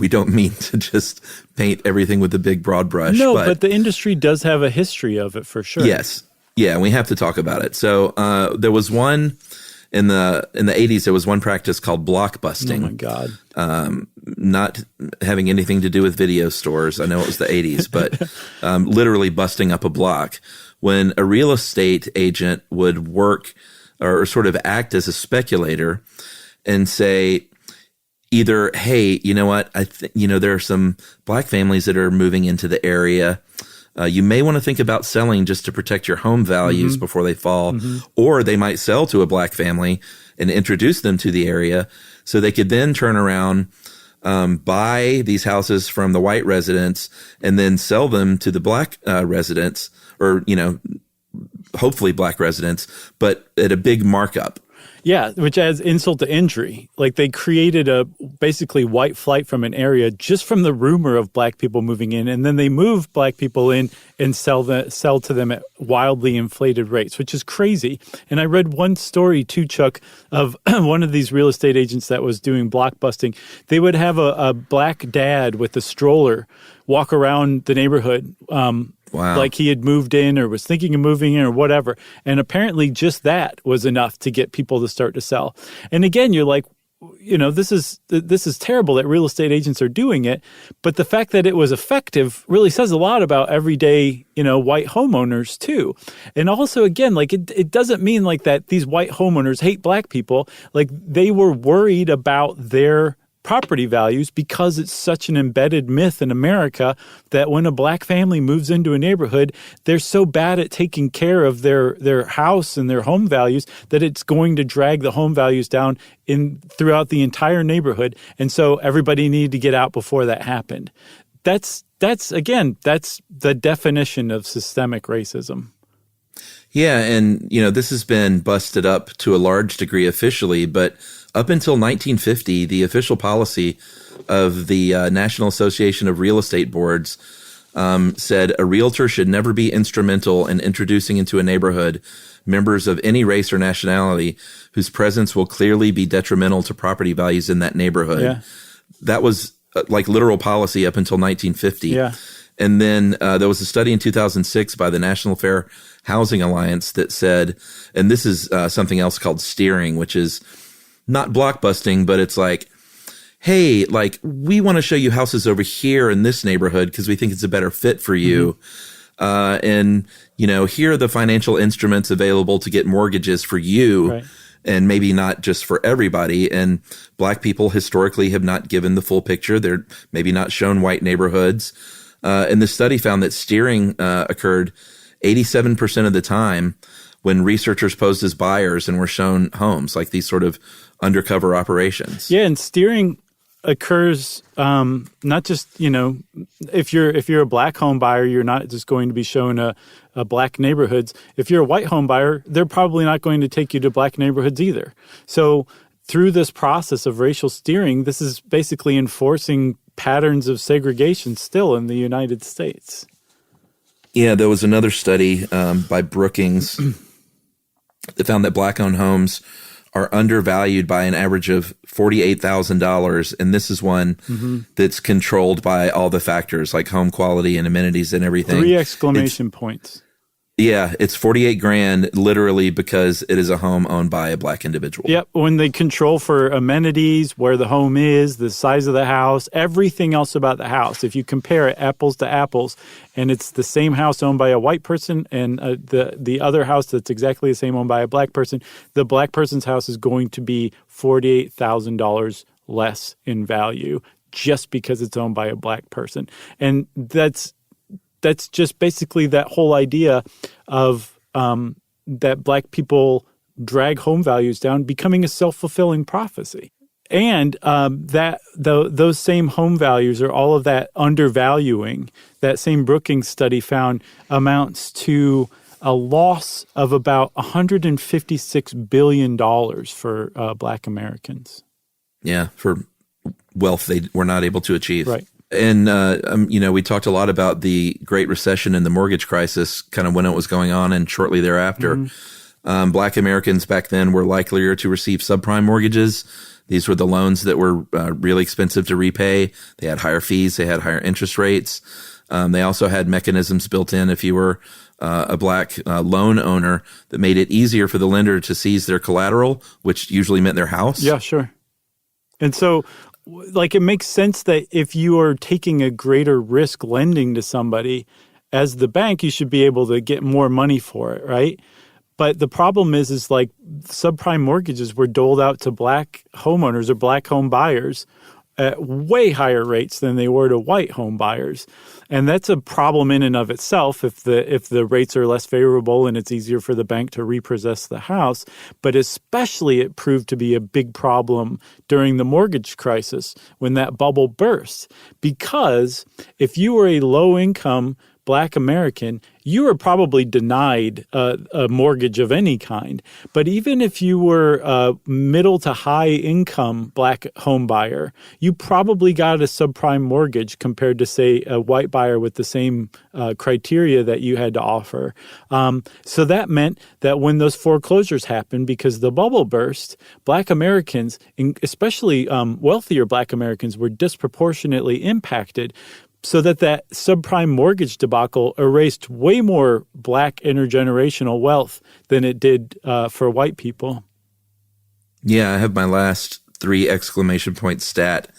We don't mean to just paint everything with a big broad brush. No, but the industry does have a history of it for sure. Yes. Yeah, we have to talk about it. So there was one in the 80s. There was one practice called block busting. Oh my God! Not having anything to do with video stores. I know it was the 80s, but literally busting up a block. When a real estate agent would work or sort of act as a speculator and say, either, hey, you know what? There are some black families that are moving into the area. You may want to think about selling just to protect your home values before they fall, or they might sell to a black family and introduce them to the area so they could then turn around, buy these houses from the white residents and then sell them to the black residents or, hopefully black residents, but at a big markup. Yeah, which adds insult to injury. Like they created a basically white flight from an area just from the rumor of black people moving in, and then they move black people in and sell to them at wildly inflated rates, which is crazy. And I read one story too, Chuck, of one of these real estate agents that was doing block busting. They would have a black dad with a stroller walk around the neighborhood. Wow. Like he had moved in or was thinking of moving in or whatever. And apparently just that was enough to get people to start to sell. And again, you're like, this is terrible that real estate agents are doing it. But the fact that it was effective really says a lot about everyday, white homeowners too. And also, again, like it doesn't mean like that these white homeowners hate black people. Like they were worried about their property values because it's such an embedded myth in America that when a black family moves into a neighborhood, they're so bad at taking care of their house and their home values that it's going to drag the home values down throughout the entire neighborhood. And so everybody needed to get out before that happened. That's the definition of systemic racism. Yeah, and this has been busted up to a large degree officially, but up until 1950, the official policy of the National Association of Real Estate Boards said a realtor should never be instrumental in introducing into a neighborhood members of any race or nationality whose presence will clearly be detrimental to property values in that neighborhood. Yeah. That was like literal policy up until 1950. Yeah. And then there was a study in 2006 by the National Fair Housing Alliance that said, and this is something else called steering, which is not blockbusting, but it's like, hey, like we want to show you houses over here in this neighborhood because we think it's a better fit for you. And, here are the financial instruments available to get mortgages for you. Right. And maybe not just for everybody. And black people historically have not given the full picture. They're maybe not shown white neighborhoods. And the study found that steering occurred 87% of the time when researchers posed as buyers and were shown homes, like these sort of undercover operations. Yeah, and steering occurs not just, if you're a black home buyer, you're not just going to be shown a black neighborhoods. If you're a white home buyer, they're probably not going to take you to black neighborhoods either. So through this process of racial steering, this is basically enforcing patterns of segregation still in the United States. Yeah, there was another study by Brookings that found that black-owned homes are undervalued by an average of $48,000. And this is one that's controlled by all the factors like home quality and amenities and everything. 3 exclamation points. Yeah, it's $48,000 literally because it is a home owned by a black individual. Yep. When they control for amenities, where the home is, the size of the house, everything else about the house. If you compare it apples to apples, and it's the same house owned by a white person and the other house that's exactly the same owned by a black person, the black person's house is going to be $48,000 less in value just because it's owned by a black person. And that's just basically that whole idea of that black people drag home values down, becoming a self-fulfilling prophecy. And those same home values or all of that undervaluing, that same Brookings study found amounts to a loss of about $156 billion for black Americans. Yeah, for wealth they were not able to achieve. Right. And, we talked a lot about the Great Recession and the mortgage crisis, kind of when it was going on and shortly thereafter. Black Americans back then were likelier to receive subprime mortgages. These were the loans that were really expensive to repay. They had higher fees. They had higher interest rates. They also had mechanisms built in if you were a black loan owner that made it easier for the lender to seize their collateral, which usually meant their house. Yeah, sure. And so it makes sense that if you are taking a greater risk lending to somebody, as the bank, you should be able to get more money for it, right? But the problem is subprime mortgages were doled out to black homeowners or black home buyers at way higher rates than they were to white home buyers. And that's a problem in and of itself if the rates are less favorable and it's easier for the bank to repossess the house. But especially it proved to be a big problem during the mortgage crisis when that bubble burst. Because if you were a low-income black American, you were probably denied a mortgage of any kind. But even if you were a middle to high income black home buyer, you probably got a subprime mortgage compared to, say, a white buyer with the same criteria that you had to offer. So that meant that when those foreclosures happened, because the bubble burst, black Americans, especially wealthier black Americans, were disproportionately impacted. So that subprime mortgage debacle erased way more black intergenerational wealth than it did for white people. Yeah, I have my last 3 exclamation point stat.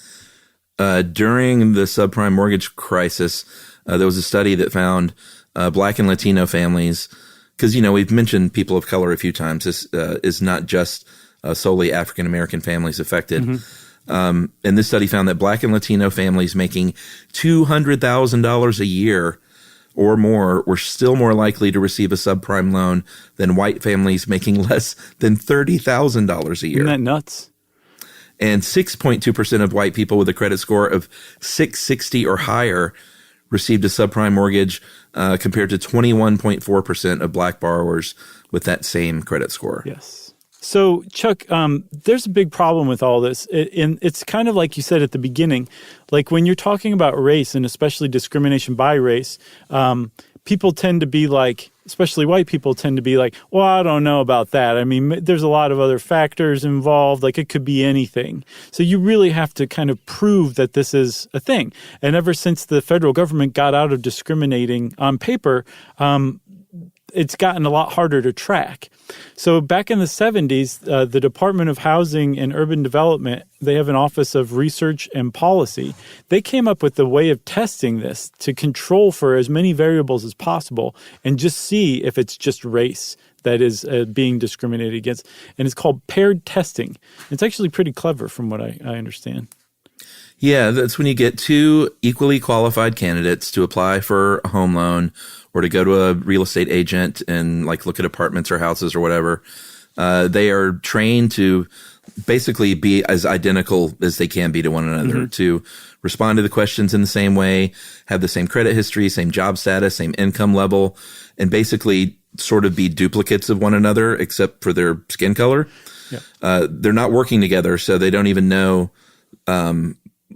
During the subprime mortgage crisis, there was a study that found black and Latino families, because, we've mentioned people of color a few times. This is not just solely African-American families affected. Mm-hmm. And this study found that black and Latino families making $200,000 a year or more were still more likely to receive a subprime loan than white families making less than $30,000 a year. Isn't that nuts? And 6.2% of white people with a credit score of 660 or higher received a subprime mortgage compared to 21.4% of black borrowers with that same credit score. Yes. So, Chuck, there's a big problem with all this. It's kind of like you said at the beginning, like when you're talking about race and especially discrimination by race, people tend to be like, especially white people tend to be like, well, I don't know about that. I mean, there's a lot of other factors involved. Like it could be anything. So you really have to kind of prove that this is a thing. And ever since the federal government got out of discriminating on paper, it's gotten a lot harder to track. So back in the 70s, the Department of Housing and Urban Development, they have an Office of Research and Policy. They came up with a way of testing this to control for as many variables as possible and just see if it's just race that is being discriminated against. And it's called paired testing. It's actually pretty clever from what I understand. Yeah, that's when you get 2 equally qualified candidates to apply for a home loan or to go to a real estate agent and look at apartments or houses or whatever. They are trained to basically be as identical as they can be to one another, to respond to the questions in the same way, have the same credit history, same job status, same income level, and basically sort of be duplicates of one another except for their skin color. Yeah. They're not working together, so they don't even know,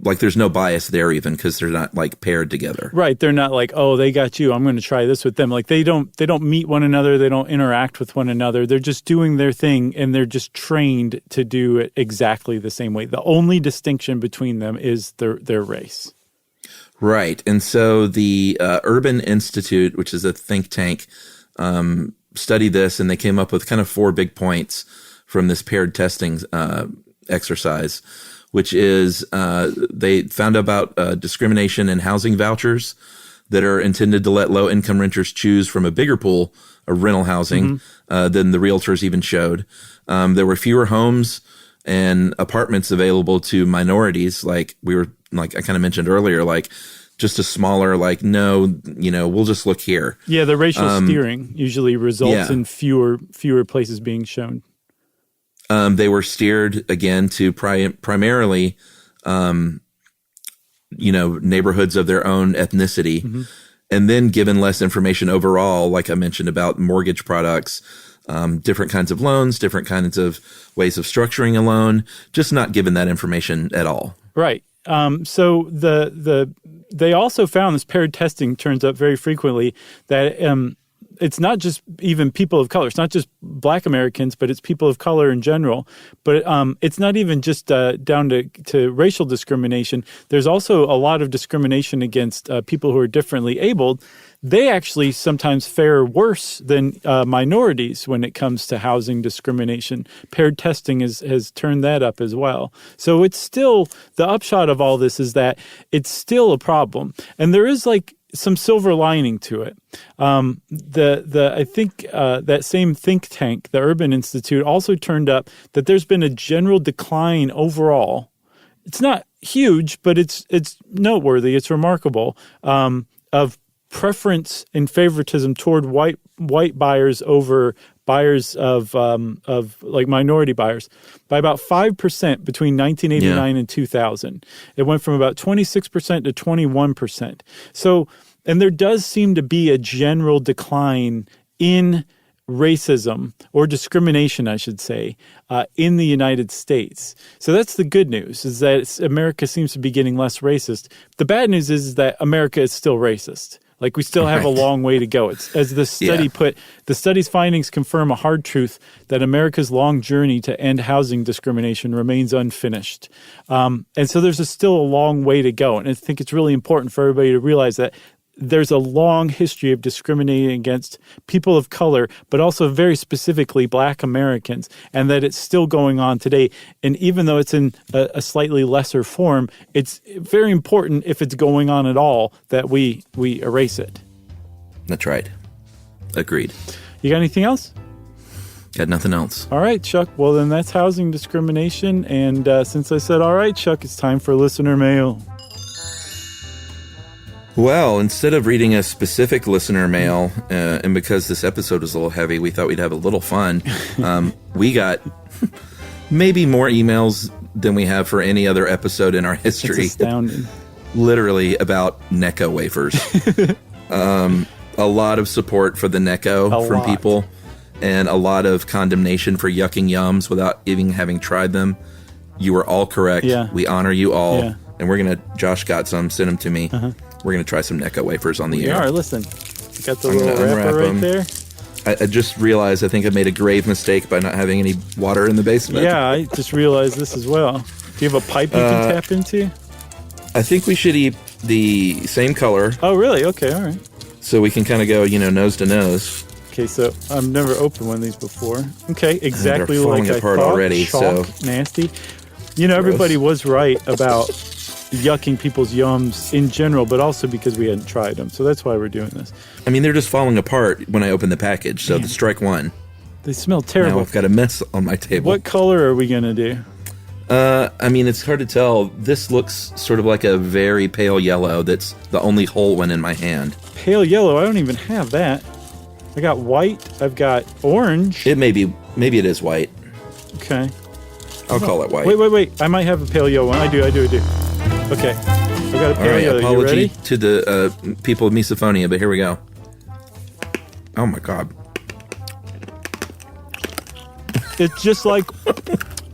like there's no bias there even because they're not like paired together. Right. They're not like, oh, they got you, I'm going to try this with them. Like they don't meet one another. They don't interact with one another. They're just doing their thing, and they're just trained to do it exactly the same way. The only distinction between them is their race. Right. And so the Urban Institute, which is a think tank, studied this, and they came up with kind of 4 big points from this paired testing exercise, which is they found about discrimination in housing vouchers that are intended to let low-income renters choose from a bigger pool of rental housing than the realtors even showed. There were fewer homes and apartments available to minorities, like I kind of mentioned earlier, like just a smaller, like, no, we'll just look here. Yeah, the racial steering usually results in fewer places being shown. They were steered again to primarily, neighborhoods of their own ethnicity, and then given less information overall, like I mentioned about mortgage products, different kinds of loans, different kinds of ways of structuring a loan, just not given that information at all. Right. So they also found this paired testing turns up very frequently that it's not just even people of color. It's not just Black Americans, but it's people of color in general. But it's not even just down to racial discrimination. There's also a lot of discrimination against people who are differently abled. They actually sometimes fare worse than minorities when it comes to housing discrimination. Paired testing has turned that up as well. So it's still, the upshot of all this is that it's still a problem. And there is like some silver lining to it. I think that same think tank, the Urban Institute, also turned up that there's been a general decline overall. It's not huge, but it's noteworthy. It's remarkable, of preference and favoritism toward white buyers over buyers of like minority buyers by about 5% between 1989 and 2000. It went from about 26% to 21%. So, and there does seem to be a general decline in racism or discrimination, I should say, in the United States. So that's the good news, is that America seems to be getting less racist. The bad news is that America is still racist. Like, we still have a long way to go. It's, as the study put, the study's findings confirm a hard truth that America's long journey to end housing discrimination remains unfinished. And so there's still a long way to go. And I think it's really important for everybody to realize that there's a long history of discriminating against people of color, but also very specifically Black Americans, and that it's still going on today. And even though it's in a slightly lesser form, it's very important, if it's going on at all, that we erase it. That's right. Agreed. You got anything else? Got nothing else. All right, Chuck. Well, then that's housing discrimination. And since I said all right, Chuck, it's time for listener mail. Well, instead of reading a specific listener mail, and because this episode was a little heavy, we thought we'd have a little fun. We got maybe more emails than we have for any other episode in our history. It's astounding. Literally about Necco wafers. A lot of support for the Necco from people, and a lot of condemnation for yucking yums without even having tried them. You were all correct. Yeah. We honor you all. Yeah. And we're going to, Josh got some, send them to me. We're going to try some Necco wafers on the air. All right, listen. You got the little wrapper right there. I just realized I think I made a grave mistake by not having any water in the basement. Yeah, I just realized this as well. Do you have a pipe you can tap into? I think we should eat the same color. Oh, really? Okay, all right. So we can kind of go, nose to nose. Okay, so I've never opened one of these before. Okay, exactly like I thought. Already, chalk, so nasty. Everybody was right about yucking people's yums in general, but also because we hadn't tried them. So that's why we're doing this. I mean, they're just falling apart when I open the package. So strike one. They smell terrible. Now I've got a mess on my table. What color are we going to do? I mean, it's hard to tell. This looks sort of like a very pale yellow. That's the only whole one in my hand. Pale yellow? I don't even have that. I got white. I've got orange. Maybe it is white. Okay. I'll call it white. Wait. I might have a paleo one. I do. Okay. I got a paleo. All right, apology you ready? to the people of misophonia, but here we go. Oh my God. It's just like,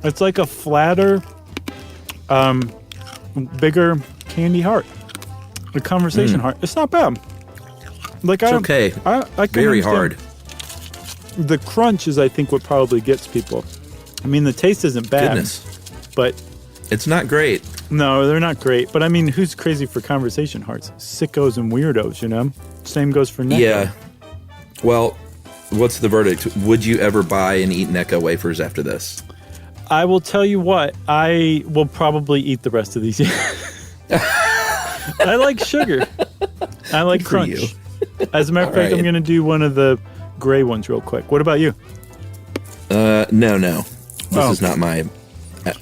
it's like a flatter, bigger candy heart. A conversation heart. It's not bad. Like It's okay. I can Very understand. hard. The crunch is, I think, what probably gets people. I mean, the taste isn't bad. Goodness. But It's not great. no, they're not great. But I mean, who's crazy for conversation hearts? Sickos and weirdos, you know? Same goes for Necco. Yeah. Well, what's the verdict? Would you ever buy and eat Necco wafers after this? I will tell you what, I will probably eat the rest of these. I like sugar. I like Good for crunch. you. As a matter of fact, right. I'm going to do one of the gray ones real quick. What about you? No. This is not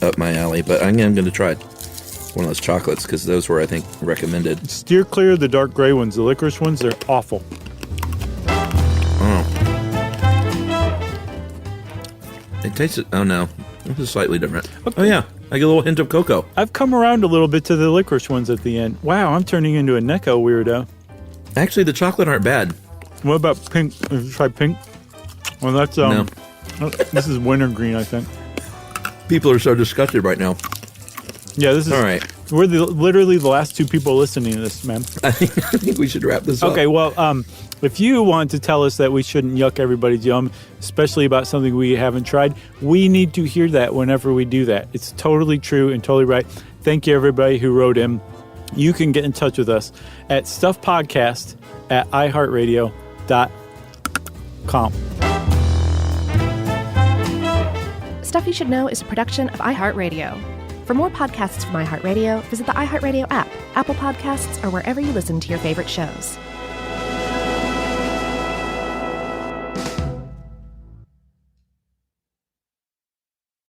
up my alley, but I'm going to try one of those chocolates because those were, I think, recommended. Steer clear of the dark gray ones. The licorice ones, they're awful. Oh. It tasted, oh no, this is slightly different. Okay. Oh yeah, I get a little hint of cocoa. I've come around a little bit to the licorice ones at the end. Wow, I'm turning into a Necco weirdo. Actually, the chocolate aren't bad. What about pink? Have you tried pink? Well, that's, No. This is wintergreen, I think. People are so disgusted right now. Yeah, this is, All right. we're literally the last two people listening to this, man. I think we should wrap this up. Okay, well, if you want to tell us that we shouldn't yuck everybody's yum, especially about something we haven't tried, we need to hear that whenever we do that. It's totally true and totally right. Thank you, everybody who wrote in. You can get in touch with us at stuffpodcast@iheartradio.com. Stuff You Should Know is a production of iHeartRadio. For more podcasts from iHeartRadio, visit the iHeartRadio app, Apple Podcasts, or wherever you listen to your favorite shows.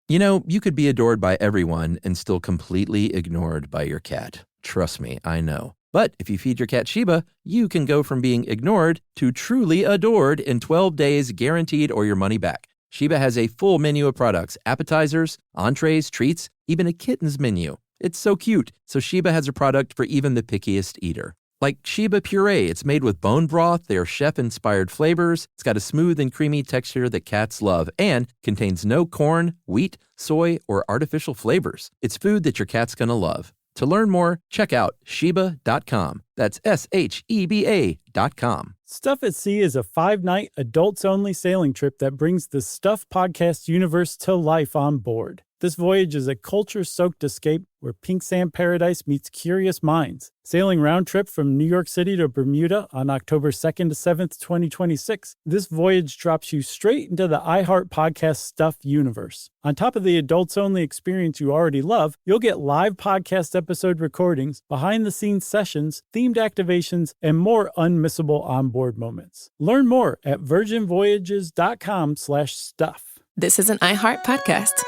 You know, you could be adored by everyone and still completely ignored by your cat. Trust me, I know. But if you feed your cat Sheba, you can go from being ignored to truly adored in 12 days guaranteed or your money back. Sheba has a full menu of products, appetizers, entrees, treats, even a kitten's menu. It's so cute, so Sheba has a product for even the pickiest eater. Like Sheba Puree, it's made with bone broth, they are chef-inspired flavors, it's got a smooth and creamy texture that cats love, and contains no corn, wheat, soy, or artificial flavors. It's food that your cat's gonna love. To learn more, check out Sheba.com. That's SHEBA.com. Stuff at Sea is a 5-night, adults-only sailing trip that brings the Stuff Podcast universe to life on board. This voyage is a culture-soaked escape where pink sand paradise meets curious minds. Sailing round trip from New York City to Bermuda on October 2nd to 7th, 2026, this voyage drops you straight into the iHeart Podcast Stuff universe. On top of the adults-only experience you already love, you'll get live podcast episode recordings, behind-the-scenes sessions, themed activations, and more unmissable onboard moments. Learn more at virginvoyages.com/stuff. This is an iHeart podcast.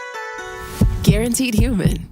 Guaranteed human.